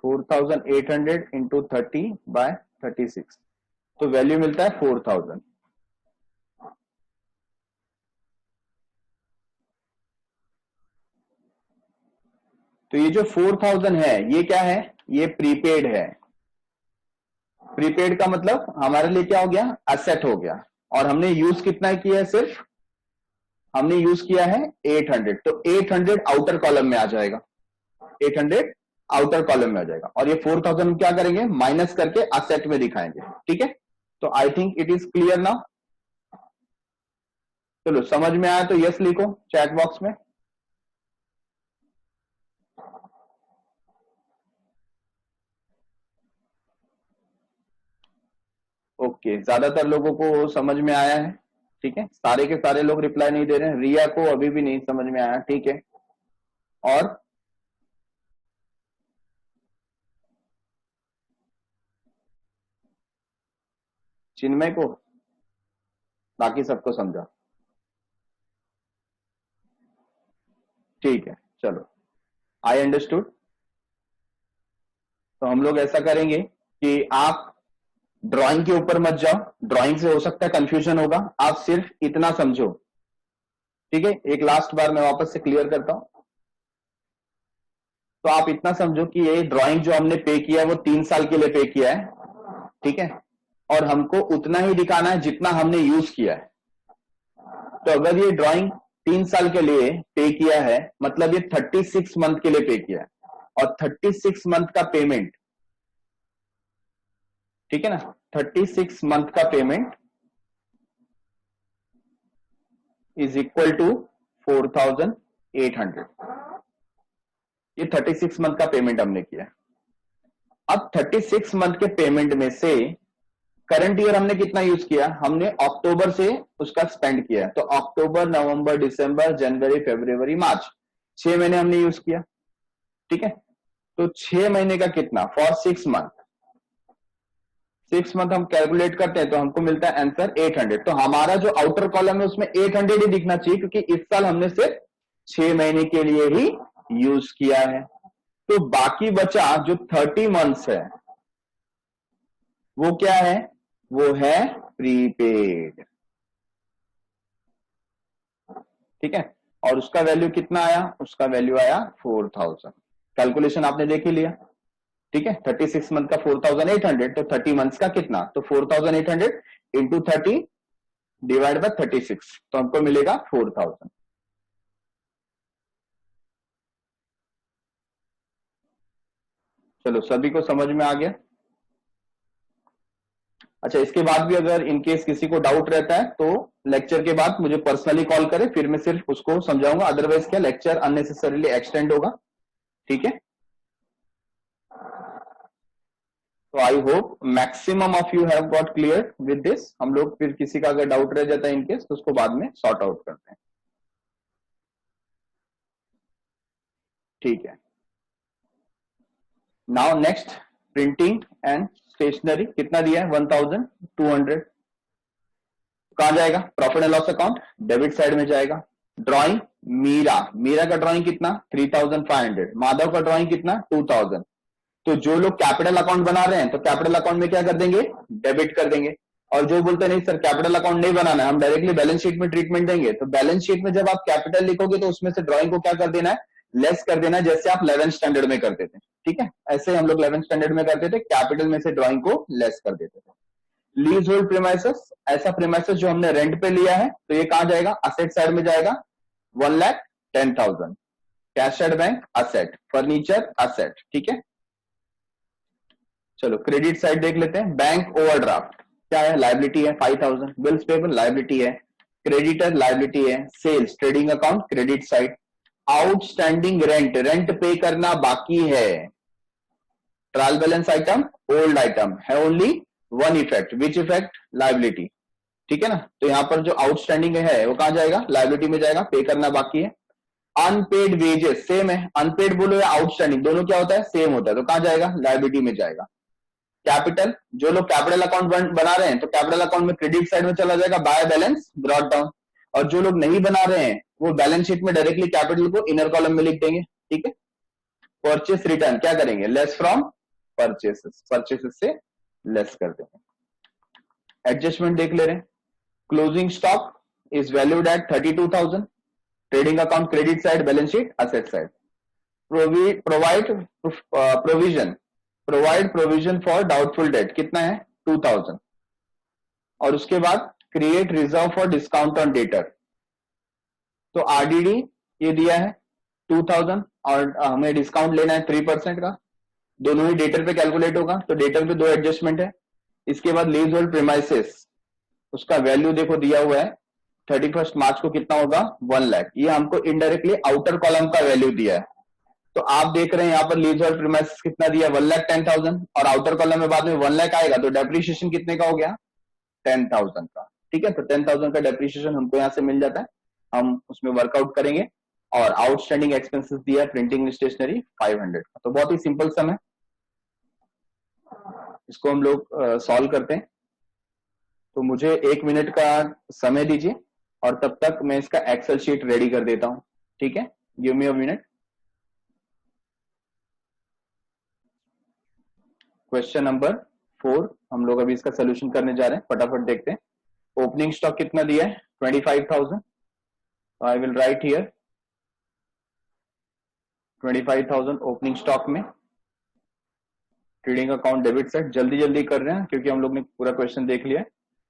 4800 इंटू 30/36, तो वैल्यू मिलता है 4000। तो ये जो 4000 है, ये क्या है, ये प्रीपेड है, प्रीपेड का मतलब हमारे लिए क्या हो गया, असेट हो गया, और हमने यूज कितना किया है, सिर्फ हमने यूज किया है 800, तो 800 आउटर कॉलम में आ जाएगा, 800 आउटर कॉलम में आ जाएगा, और ये 4000 हम क्या करेंगे, माइनस करके असेट में दिखाएंगे। ठीक है, तो I think it is clear now. चलो समझ में आया तो यस लिखो चैट बॉक्स में। ओके, ज्यादातर लोगों को समझ में आया है। ठीक है, सारे के सारे लोग रिप्लाई नहीं दे रहे हैं, रिया को अभी भी नहीं समझ में आया। ठीक है, और चिन्मय को, बाकी सबको समझा। ठीक है, चलो आई अंडरस्टूड। तो हम लोग ऐसा करेंगे कि आप ड्राइंग के ऊपर मत जाओ, ड्राइंग से हो सकता है कंफ्यूजन होगा, आप सिर्फ इतना समझो। ठीक है, एक लास्ट बार मैं वापस से क्लियर करता हूं। तो आप इतना समझो कि ये ड्राइंग जो हमने पे किया है वो 3 साल के लिए पे किया है। ठीक है, और हमको उतना ही दिखाना है जितना हमने यूज किया है। तो अगर ये ड्राइंग 3 साल के लिए पे किया है, मतलब ये 36 मंथ के लिए पे किया है, और 36 मंथ का पेमेंट, ठीक है ना, 36 मंथ का पेमेंट इज इक्वल टू 4800। ये 36 मंथ का पेमेंट हमने किया। अब 36 मंथ के पेमेंट में से करंट ईयर हमने कितना यूज किया, हमने अक्टूबर से उसका स्पेंड किया है, तो अक्टूबर, नवंबर, दिसंबर, जनवरी, फरवरी, मार्च, 6 महीने हमने यूज किया। ठीक है, तो 6 महीने का कितना, फॉर 6 मंथ, 6 मंथ हम कैलकुलेट करते हैं तो हमको मिलता है आंसर 800। तो हमारा जो आउटर कॉलम है उसमें 800 ही दिखना चाहिए, क्योंकि इस साल हमने सिर्फ 6 महीने के लिए ही यूज किया है। तो बाकी बचा जो 30 मंथ्स है वो क्या है, वो है प्रीपेड। ठीक है, और उसका वैल्यू कितना आया, उसका वैल्यू आया 4000। कैलकुलेशन आपने देख ही लिया। ठीक है, 36 मंथ का 4800, तो 30 मंथ्स का कितना, तो 4800 इंटू 30 डिवाइड बाय 36, तो हमको मिलेगा 4000। चलो सभी को समझ में आ गया। अच्छा, इसके बाद भी अगर इनकेस किसी को डाउट रहता है तो लेक्चर के बाद मुझे पर्सनली कॉल करे, फिर मैं सिर्फ उसको समझाऊंगा, अदरवाइज क्या लेक्चर अननेसेसरीली एक्सटेंड होगा। ठीक है, तो I hope maximum of you have got clear with this. हम लोग फिर किसी का अगर डाउट रह जाता है इनकेस तो उसको बाद में सॉर्ट आउट करते हैं। ठीक है, now next, printing and stationery कितना दिया है, 1200। कहां जाएगा, profit and loss account, debit side में जाएगा। ड्राइंग मीरा, मीरा का ड्राइंग कितना 3500, माधव का ड्राइंग कितना 2000। तो जो लोग कैपिटल अकाउंट बना रहे हैं तो कैपिटल अकाउंट में क्या कर देंगे, डेबिट कर देंगे। और जो बोलते नहीं सर कैपिटल अकाउंट नहीं बनाना है, हम डायरेक्टली बैलेंस शीट में ट्रीटमेंट देंगे, तो बैलेंस शीट में जब आप कैपिटल लिखोगे तो उसमें से ड्राइंग को क्या कर देना है, लेस कर देना है, जैसे आप 11th स्टैंडर्ड में करते थे। ठीक है, ऐसे हम लोग 11th स्टैंडर्ड में करते थे, कैपिटल में से ड्राइंग को लेस कर देते थे। लीज होल्ड प्रीमाइसेस, ऐसा प्रीमाइसेस जो हमने रेंट पे लिया है, तो ये कहां जाएगा, असेट साइड में जाएगा, 1,10,000। Cash at bank asset, furniture asset. ठीक है, चलो क्रेडिट साइड देख लेते हैं। बैंक ओवरड्राफ्ट क्या है, लायबिलिटी है 5000। बिल्स पेबल लायबिलिटी है, क्रेडिटर लायबिलिटी है, sales trading account credit side. Outstanding rent, rent pay करना बाकी है, trial balance item, old item है, only one effect, which effect, liability. ठीक है ना, तो यहां पर जो आउटस्टैंडिंग है वो कहां जाएगा, लायबिलिटी में जाएगा, पे करना बाकी है। अनपेड वेजेस सेम है, अनपेड बोलो या आउटस्टैंडिंग दोनों क्या होता है, सेम होता है, तो कहां जाएगा, लायबिलिटी में जाएगा। कैपिटल, जो लोग कैपिटल अकाउंट बना रहे हैं तो कैपिटल अकाउंट में क्रेडिट साइड में चला जाएगा, बाय बैलेंस ब्रॉट डाउन। और जो लोग नहीं बना रहे हैं वो बैलेंस शीट में डायरेक्टली कैपिटल को इनर कॉलम में लिख देंगे। ठीक है, परचेस रिटर्न क्या करेंगे, लेस फ्रॉम परचेसेस, परचेसेस से लेस कर देंगे। एडजस्टमेंट देख ले रहे हैं। Closing stock is valued at 32,000। Trading account credit side, balance sheet asset side. Provide provision, provide provision for doubtful debt कितना है 2000, और उसके बाद create reserve for discount on debtor. तो आरडीडी ये दिया है 2000 और हमें डिस्काउंट लेना है 3% का, दोनों ही डेटर पे कैलकुलेट होगा, तो डेटर पे दो एडजस्टमेंट है। इसके बाद लीज होल्ड प्रीमाइसेस, उसका वैल्यू देखो दिया हुआ है 31 मार्च को कितना होगा 1 लाख, ये हमको इनडायरेक्टली आउटर कॉलम का वैल्यू दिया है। तो आप देख रहे हैं यहाँ पर लीज होल्ड प्रीमाइसेस कितना दिया 1,10,000 और आउटर कॉलम में बाद में 1 लाख आएगा, तो डेप्रिसिएशन कितने का हो गया 10,000 का। ठीक है, तो 10,000 का डेप्रिसिएशन हमको यहाँ से मिल जाता है, हम उसमें वर्कआउट करेंगे। और आउटस्टैंडिंग एक्सपेंसेस दिया है प्रिंटिंग स्टेशनरी 500 का। तो बहुत ही सिंपल सम है, इसको हम लोग सॉल्व करते हैं। तो मुझे 1 मिनट का समय दीजिए और तब तक मैं इसका एक्सेल शीट रेडी कर देता हूं। ठीक है, give me a minute. Question number 4 हम लोग अभी इसका सोल्यूशन करने जा रहे हैं, फटाफट देखते हैं। ओपनिंग स्टॉक कितना दिया है 25,000, I will write here 25,000 opening stock में। ट्रेडिंग अकाउंट डेबिट साइड जल्दी जल्दी कर रहे हैं क्योंकि हम लोग ने पूरा क्वेश्चन देख लिया है।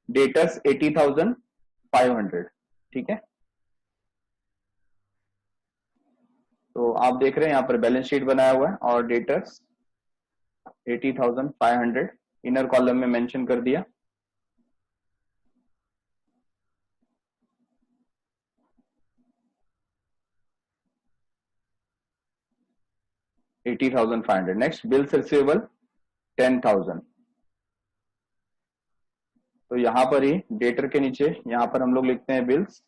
डेटर्स 80,500, ठीक है। तो आप देख रहे हैं यहाँ पर बैलेंस शीट बनाया हुआ है और डेटर्स 80,500 इनर कॉलम में मेंशन कर दिया। $80,500। Next bills receivable 10,000। तो यहां पर ही डेटर के नीचे यहां पर हम लोग लिखते हैं बिल्स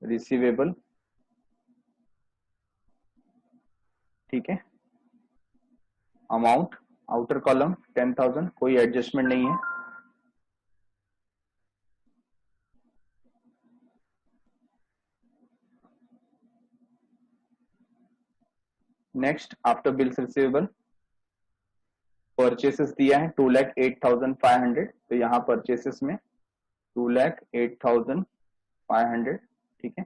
रिसीवेबल, ठीक है। अमाउंट आउटर कॉलम 10,000, कोई एडजस्टमेंट नहीं है। Next after bills receivable purchases दिया है 2,08,500, तो यहाँ परचेसेस में 2,08,500, ठीक है,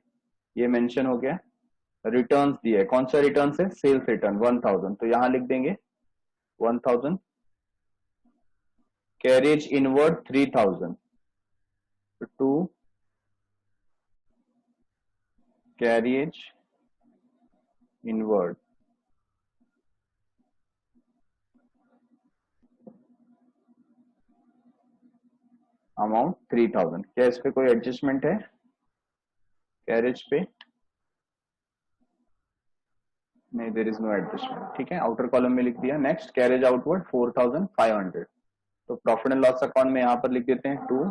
ये मेंशन हो गया। रिटर्न्स दिया है, कौन सा रिटर्न है सेल्स रिटर्न 1,000, तो यहां लिख देंगे 1,000। Carriage inward 3,000, to carriage inward amount 3,000। क्या इस पे कोई एडजस्टमेंट है कैरेज पे? नहीं, देर इज नो एडजस्टमेंट, ठीक है, आउटर कॉलम में लिख दिया। नेक्स्ट कैरेज आउटवर्ड 4,500, तो प्रॉफिट एंड लॉस अकाउंट में यहां पर लिख देते हैं 2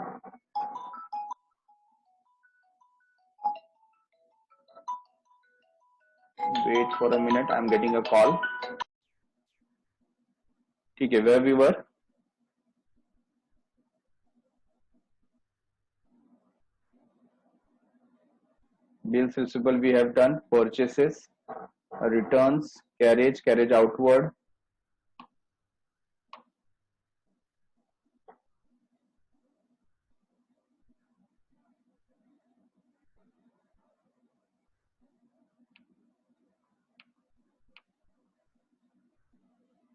wait for a minute, I am getting a call, ठीक है। Where we were, bills receivable we have done, purchases, returns, carriage outward,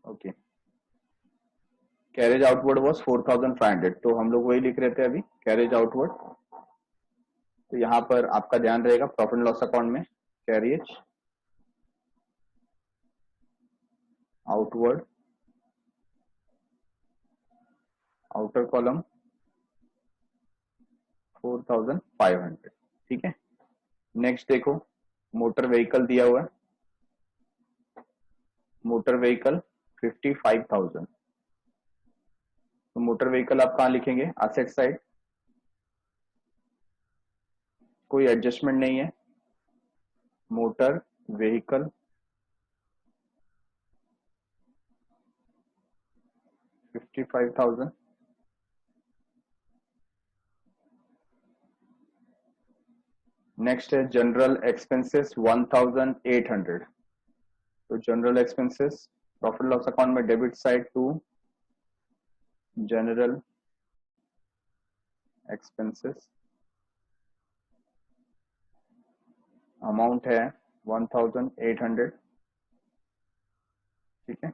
okay. Carriage outward was 4,500, तो हम लोग वही लिख रहे थे अभी कैरेज आउटवर्ड। तो यहाँ पर आपका ध्यान रहेगा प्रॉफिट एंड लॉस अकाउंट में कैरेज आउटवर्ड आउटर कॉलम 4,500, ठीक है। नेक्स्ट देखो मोटर व्हीकल दिया हुआ है, मोटर व्हीकल 55,000, तो मोटर व्हीकल आप कहाँ लिखेंगे असेट साइड, कोई एडजस्टमेंट नहीं है। Motor vehicle 55,000। नेक्स्ट है जनरल एक्सपेंसेस 1,800, तो general expenses profit loss account में debit side to general expenses, amount है 1,800, ठीक है।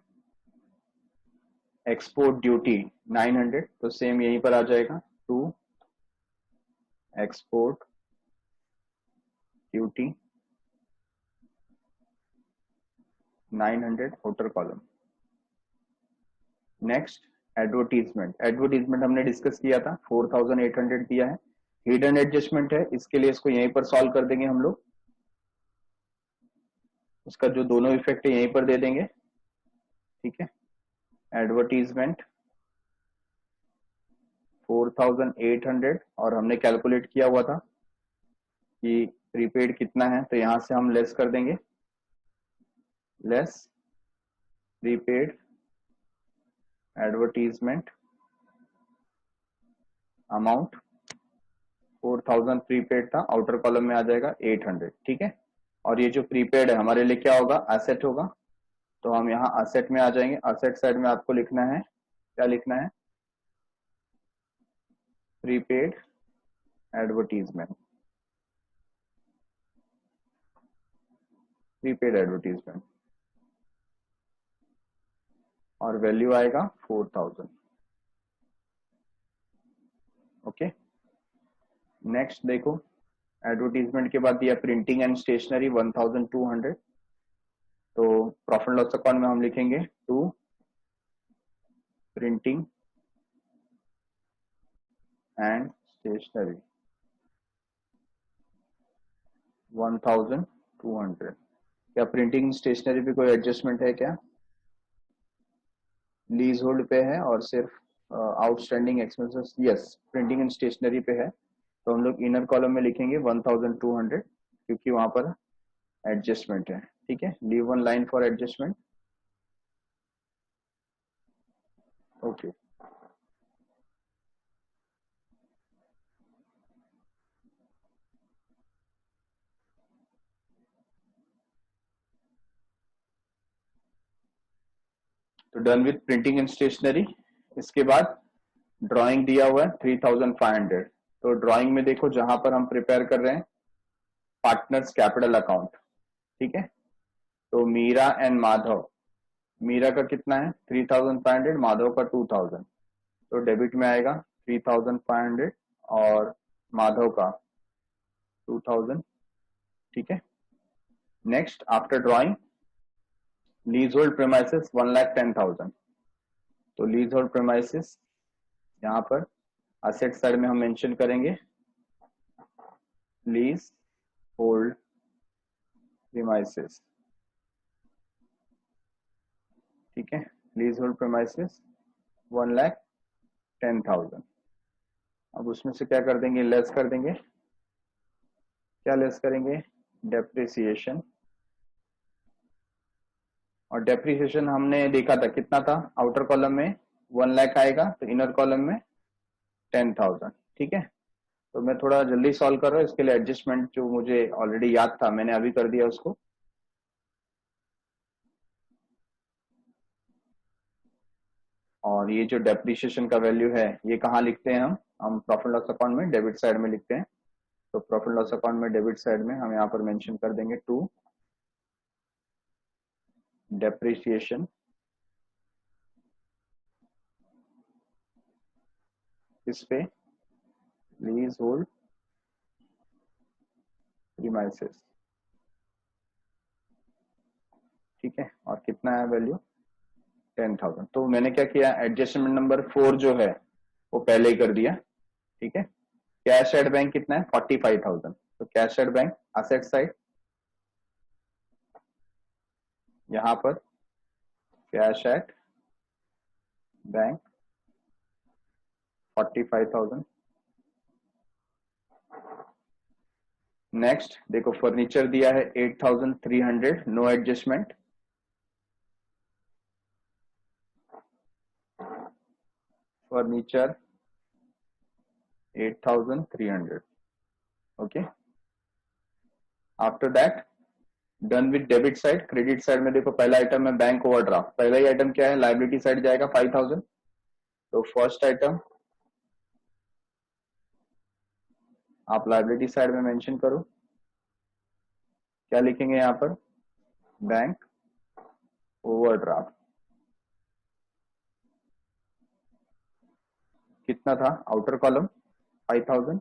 एक्सपोर्ट ड्यूटी 900, तो सेम यहीं पर आ जाएगा, to export duty 900 outer column. Next advertisement, advertisement हमने डिस्कस किया था, 4800 दिया है, हिडन एडजस्टमेंट है, इसके लिए इसको यहीं पर सॉल्व कर देंगे हम लोग, उसका जो दोनों इफेक्ट है यहीं पर दे देंगे, ठीक है। एडवर्टीजमेंट 4800 और हमने कैलकुलेट किया हुआ था कि प्रीपेड कितना है, तो यहां से हम लेस कर देंगे, less prepaid advertisement amount 4000 prepaid था, आउटर कॉलम में आ जाएगा 800, ठीक है। और ये जो प्रीपेड है हमारे लिए क्या होगा, एसेट होगा, तो हम यहाँ एसेट में आ जाएंगे। एसेट साइड में आपको लिखना है, क्या लिखना है, प्रीपेड एडवर्टीजमेंट, प्रीपेड एडवर्टीजमेंट, और वैल्यू आएगा 4000, ओके। नेक्स्ट देखो, एडवर्टीजमेंट के बाद दिया प्रिंटिंग एंड स्टेशनरी 1200, तो प्रॉफिट लॉस अकाउंट में हम लिखेंगे टू प्रिंटिंग एंड स्टेशनरी 1200। क्या प्रिंटिंग स्टेशनरी पे कोई एडजस्टमेंट है क्या, लीज होल्ड पे है और सिर्फ outstanding expenses, yes printing and stationery पे है, तो हम लोग इनर कॉलम में लिखेंगे 1200 क्योंकि वहां पर एडजस्टमेंट है, ठीक है। Leave one line for adjustment, okay. तो done with printing and stationery. इसके बाद ड्राइंग दिया हुआ है 3500, तो ड्राइंग में देखो जहां पर हम प्रिपेयर कर रहे हैं पार्टनर्स कैपिटल अकाउंट, ठीक है। तो मीरा एंड माधव, मीरा का कितना है 3500, माधव का 2000, तो डेबिट में आएगा 3500 और माधव का 2000, ठीक है। Next after drawing lease hold premises 1,10,000, तो लीज होल्ड प्रेमाइसेस यहाँ पर असेट साइड में हम मेंशन करेंगे लीज होल्ड प्रेमाइसेस, ठीक है। Lease hold premises 1,10,000। अब उसमें से क्या कर देंगे, लेस कर देंगे, क्या लेस करेंगे, डेप्रिसिएशन, और डेप्रिसिएशन हमने देखा था कितना था, आउटर कॉलम में 1 लाख आएगा, तो इनर कॉलम में 10,000, ठीक है। तो मैं थोड़ा जल्दी सॉल्व कर रहा हूँ, इसके लिए एडजस्टमेंट जो मुझे ऑलरेडी याद था मैंने अभी कर दिया उसको। और ये जो डेप्रिसिएशन का वैल्यू है ये कहाँ लिखते हैं हम प्रॉफिट लॉस अकाउंट में डेबिट साइड में लिखते हैं, तो प्रॉफिट लॉस अकाउंट में डेबिट साइड में हम यहाँ पर मेंशन कर देंगे टू डेप्रिसिएशन, इस पे लीज होल्ड प्रीमाइसेस, ठीक है। और कितना है वैल्यू 10,000, तो मैंने क्या किया, एडजस्टमेंट नंबर 4 जो है वो पहले ही कर दिया, ठीक है। कैश एट बैंक कितना है 45,000, तो cash at bank asset side, यहां पर कैश एट बैंक 45,000। नेक्स्ट देखो फर्नीचर दिया है 8,300, no adjustment, furniture 8,300, okay. After that done with debit side, credit side में देखो पहला आइटम है बैंक ओवरड्राफ्ट, पहला ही आइटम क्या है, लाइबिलिटी साइड जाएगा 5,000, तो फर्स्ट आइटम आप लाइबिलिटी साइड में मेंशन करो, क्या लिखेंगे यहाँ पर, बैंक ओवरड्राफ्ट, कितना था आउटर कॉलम 5000,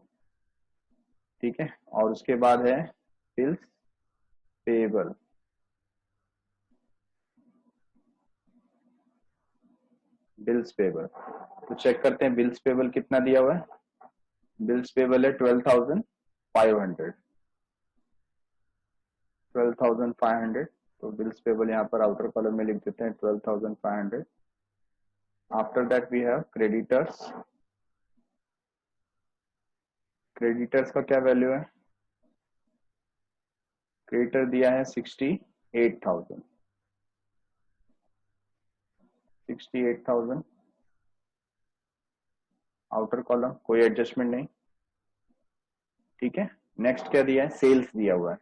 ठीक है। और उसके बाद है बिल्स पेएबल, बिल्स पेएबल। तो चेक करते हैं बिल्स पेएबल कितना दिया हुआ है। बिल्स पेएबल है 12,500, 12,500। तो बिल्स पेएबल यहाँ पर आउटर कॉलम में लिख देते हैं 12,500। After that we have creditors. Creditors का क्या वैल्यू है, क्रेडिटर दिया है 68,000, 68,000 आउटर कॉलम, कोई एडजस्टमेंट नहीं, ठीक है। नेक्स्ट क्या दिया है, सेल्स दिया हुआ है।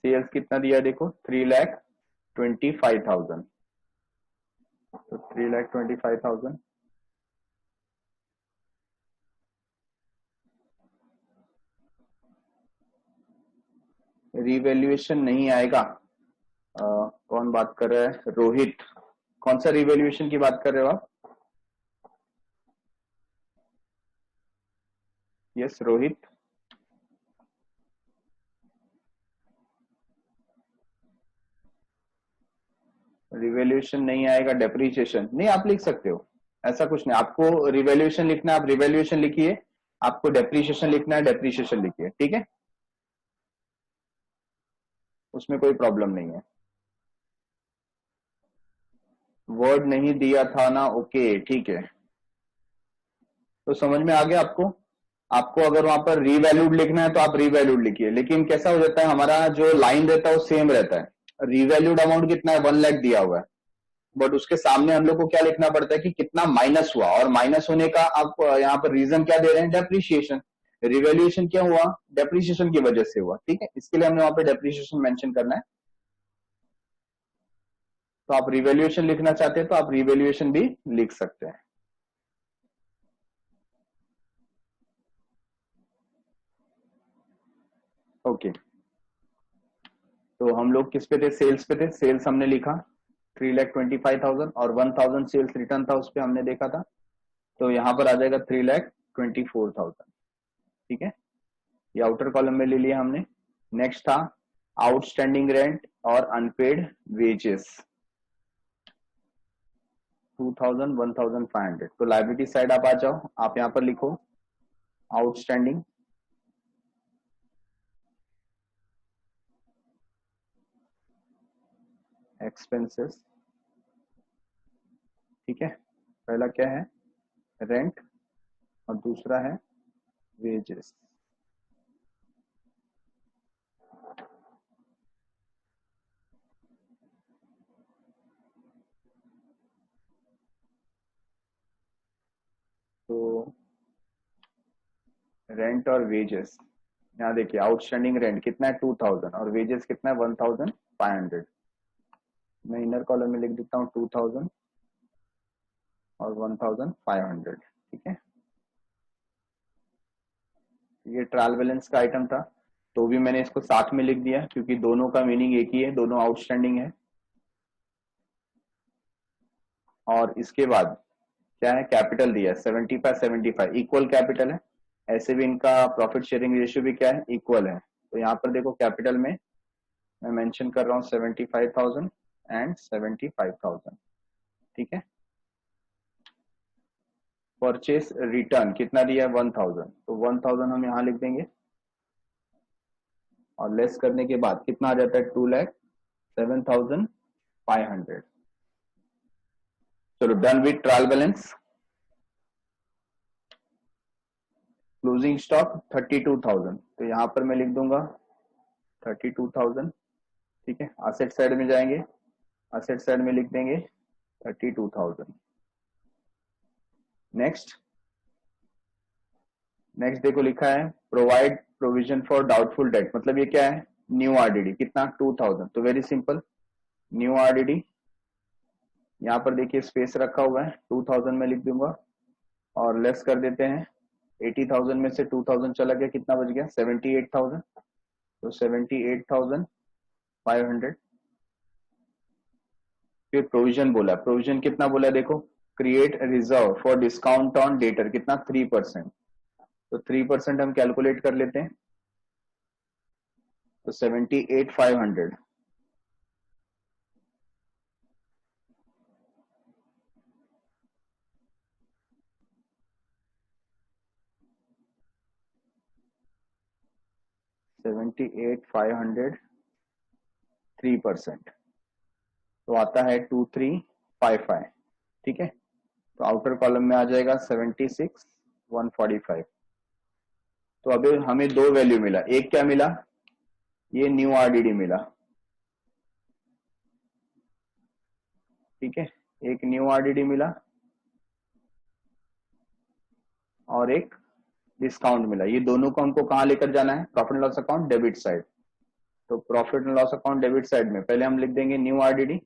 सेल्स कितना दिया है देखो 3,25,000, तो 3,25,000। रिवैल्यूएशन नहीं आएगा। कौन बात कर रहा है, रोहित। कौन सा रिवैल्यूएशन की बात कर रहे हो आप? यस रोहित। रिवैल्यूएशन नहीं आएगा, डेप्रीशिएशन नहीं, आप लिख सकते हो, ऐसा कुछ नहीं। आपको रिवैल्यूएशन लिखना है, आप रिवैल्यूएशन लिखिए। आपको डेप्रीशिएशन लिखना है, डेप्रीशिएशन लिखिए, ठीक है, उसमें कोई प्रॉब्लम नहीं है। वर्ड नहीं दिया था ना, ओके ठीक है। तो समझ में आ गया आपको। आपको अगर वहां पर रीवैल्यूड लिखना है तो आप रीवैल्यूड लिखिए, लेकिन कैसा हो जाता है हमारा जो लाइन रहता है वो सेम रहता है। रीवैल्यूड अमाउंट कितना है, 1 लाख दिया हुआ है, बट उसके सामने हम लोग को क्या लिखना पड़ता है कि कितना माइनस हुआ, और माइनस होने का आप यहाँ पर रीजन क्या दे रहे हैं, डेप्रीशिएशन। रिवैल्यूएशन क्या हुआ, डेप्रीशिएशन की वजह से हुआ, ठीक है, इसके लिए हमने वहां पे डेप्रीशिएशन मेंशन करना है। तो आप रिवैल्यूएशन लिखना चाहते हैं तो आप रिवैल्यूएशन भी लिख सकते हैं। ओके, तो हम लोग किस पे थे, सेल्स पे थे। सेल्स हमने लिखा 3,25,000 और 1,000 सेल्स रिटर्न था, उस पर हमने देखा था। तो यहाँ पर आ जाएगा 3,24,000, ठीक है, ये आउटर कॉलम में ले लिया हमने। नेक्स्ट था आउटस्टैंडिंग रेंट और अनपेड वेजेस 2,000, 1,500। तो लाइबिलिटी साइड आप आ जाओ, आप यहाँ पर लिखो आउटस्टैंडिंग एक्सपेंसेस, ठीक है। पहला क्या है, रेंट, और दूसरा है वेजेस। तो रेंट और वेजेस, यहाँ देखिए आउटस्टैंडिंग रेंट कितना है 2,000 और वेजेस कितना है 1,500। मैं इनर कॉलम में लिख देता हूँ 2,000 और 1,500, ठीक है। ये ट्रायल बैलेंस का आइटम था, तो भी मैंने इसको साथ में लिख दिया क्योंकि दोनों का मीनिंग एक ही है, दोनों आउटस्टैंडिंग है। और इसके बाद क्या है, कैपिटल दिया है 75 75 इक्वल कैपिटल है। ऐसे भी इनका प्रॉफिट शेयरिंग रेशियो भी क्या है, इक्वल है। तो यहाँ पर देखो कैपिटल में मैं मेंशन कर रहा हूँ 75,000 एंड 75,000, ठीक है। परचेस रिटर्न कितना दिया है 1,000, तो 1,000 हम यहाँ लिख देंगे, और लेस करने के बाद कितना आ जाता है 2,07,500। चलो done with trial balance. Closing stock 32,000, तो यहां पर मैं लिख दूंगा 32,000, ठीक है। असेट साइड में जाएंगे, असेट साइड में लिख देंगे 32,000। नेक्स्ट, नेक्स्ट देखो लिखा है provide provision for doubtful debt, मतलब ये क्या है, न्यू आरडीडी कितना 2,000। तो वेरी सिंपल, न्यू आरडीडी यहाँ पर देखिए स्पेस रखा हुआ है 2,000 में लिख दूंगा, और लेस कर देते हैं 80,000 में से 2,000 चला गया, कितना बच गया 78,000, तो 78,500। फिर प्रोविजन बोला, प्रोविजन कितना बोला देखो create reserve for discount on debtor, कितना 3%। तो 3% हम कैलकुलेट कर लेते हैं, तो 78,500। सेवेंटी एट फाइव हंड्रेड 3%, तो आता है 2355। ठीक है, तो आउटर कॉलम में आ जाएगा 76,145। तो अभी हमें दो वैल्यू मिला, एक क्या मिला, ये न्यू आरडीडी मिला। ठीक है, एक न्यू आरडीडी मिला और एक डिस्काउंट मिला। ये दोनों को हमको कहां लेकर जाना है, profit and loss account debit side. तो profit and loss account debit side में पहले हम लिख देंगे न्यू आरडीडी।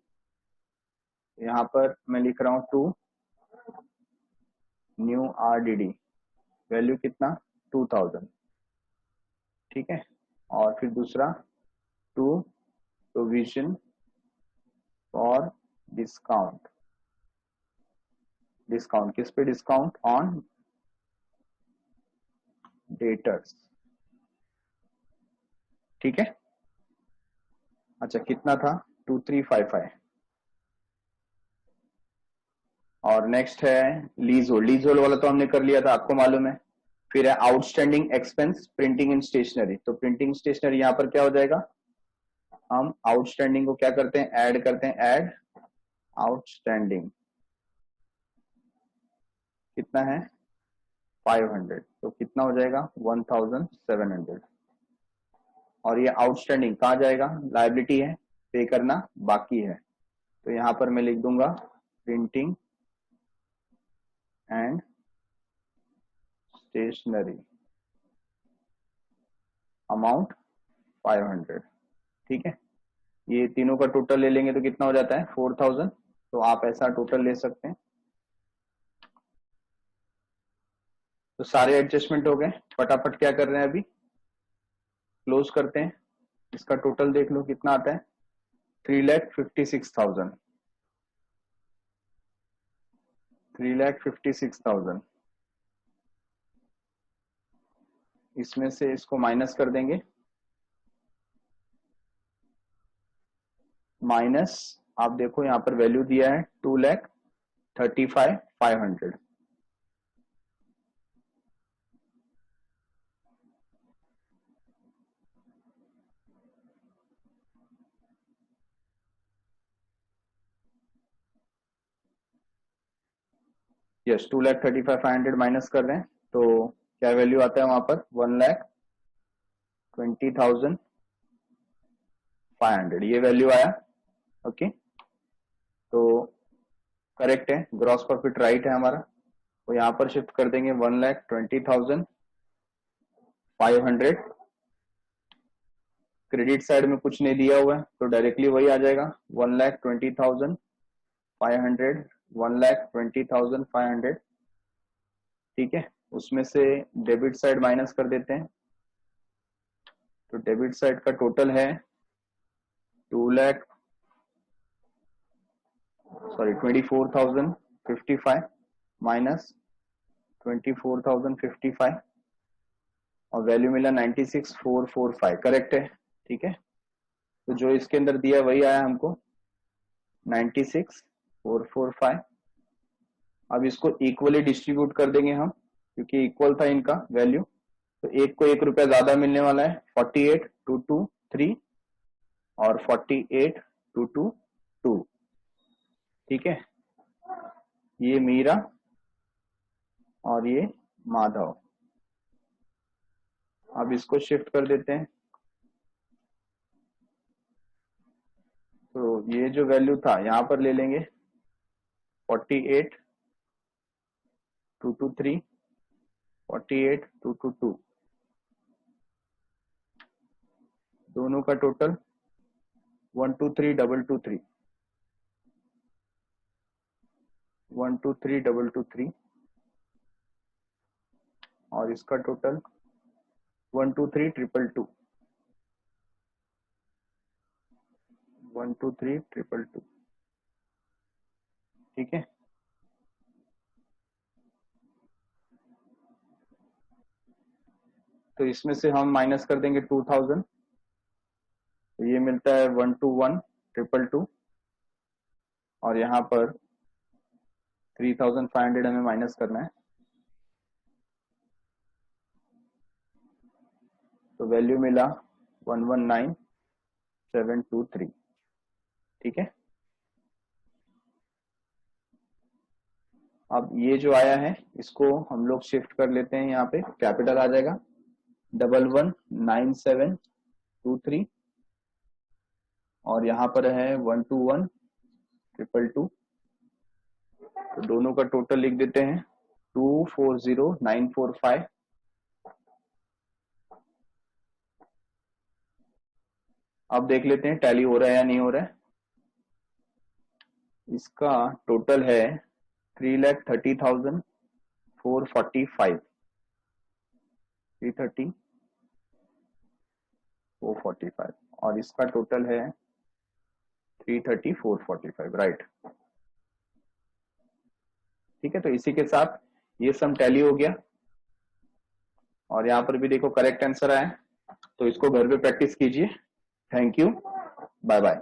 यहां पर मैं लिख रहा हूं 2 न्यू आरडीडी, वैल्यू कितना 2000। ठीक है, और फिर दूसरा 2 प्रोविजन फॉर डिस्काउंट। डिस्काउंट किस पे, डिस्काउंट ऑन डेटर्स। ठीक है, अच्छा कितना था 2355। और नेक्स्ट है लीज होल्ड। लीज होल्ड वाला तो हमने कर लिया था, आपको मालूम है। फिर है आउटस्टैंडिंग एक्सपेंस प्रिंटिंग इन स्टेशनरी। तो प्रिंटिंग स्टेशनरी यहां पर क्या हो जाएगा, हम आउटस्टैंडिंग को क्या करते हैं, ऐड करते हैं, ऐड आउटस्टैंडिंग। कितना है 500, तो कितना हो जाएगा 1700। और ये आउटस्टैंडिंग कहाँ जाएगा, लायबिलिटी है, पे करना बाकी है। तो यहां पर मैं लिख दूंगा प्रिंटिंग एंड स्टेशनरी अमाउंट 500। ठीक है, ये तीनों का टोटल ले लेंगे तो कितना हो जाता है 4000। तो आप ऐसा टोटल ले सकते हैं। तो सारे एडजस्टमेंट हो गए, फटाफट क्या कर रहे हैं अभी, क्लोज करते हैं। इसका टोटल देख लो कितना आता है 3,56,000। 3,56,000, इसमें से इसको माइनस कर देंगे, माइनस, आप देखो यहां पर वैल्यू दिया है 2,35,500। यस, 2,35,500 माइनस कर रहे हैं, तो क्या वैल्यू आता है वहां पर 1,20,500, ये वैल्यू आया। ओके, तो करेक्ट है, ग्रॉस प्रॉफिट राइट है हमारा। तो यहां पर शिफ्ट कर देंगे 1,20,500। क्रेडिट साइड में कुछ नहीं दिया हुआ है तो डायरेक्टली वही आ जाएगा 1,20,500, 1,20,500। ठीक है, उसमें से डेबिट साइड माइनस कर देते हैं। तो डेबिट साइड का टोटल है 24,055 माइनस 24,055 और वैल्यू मिला 96,445। करेक्ट है, ठीक है। तो जो इसके अंदर दिया वही आया हमको 96,445। अब इसको इक्वली डिस्ट्रीब्यूट कर देंगे हम, क्योंकि इक्वल था इनका वैल्यू। तो एक को 1 रुपया ज्यादा मिलने वाला है, 48,223 और 48,222। ठीक है, ये मीरा और ये माधव। अब इसको शिफ्ट कर देते हैं। तो ये जो वैल्यू था यहां पर ले लेंगे 48,223, 48,222, दोनों का टोटल 123,223, 123,223 और इसका टोटल 123,222, 123,222। ठीक है, तो इसमें से हम माइनस कर देंगे 2000, तो ये मिलता है 121,222 और यहाँ पर 3500 हमें माइनस करना है, तो वैल्यू मिला 119723। ठीक है, अब ये जो आया है इसको हम लोग शिफ्ट कर लेते हैं, यहाँ पे कैपिटल आ जाएगा 119723 और यहाँ पर है 121,222, तो दोनों का टोटल लिख देते हैं 240945। अब देख लेते हैं टैली हो रहा है या नहीं हो रहा है। इसका टोटल है 3,30,445, 330,445 और इसका टोटल है 330,445, राइट। ठीक है, तो इसी के साथ ये सम टैली हो गया और यहाँ पर भी देखो करेक्ट आंसर आया, तो इसको घर पे प्रैक्टिस कीजिए। Thank you, bye bye.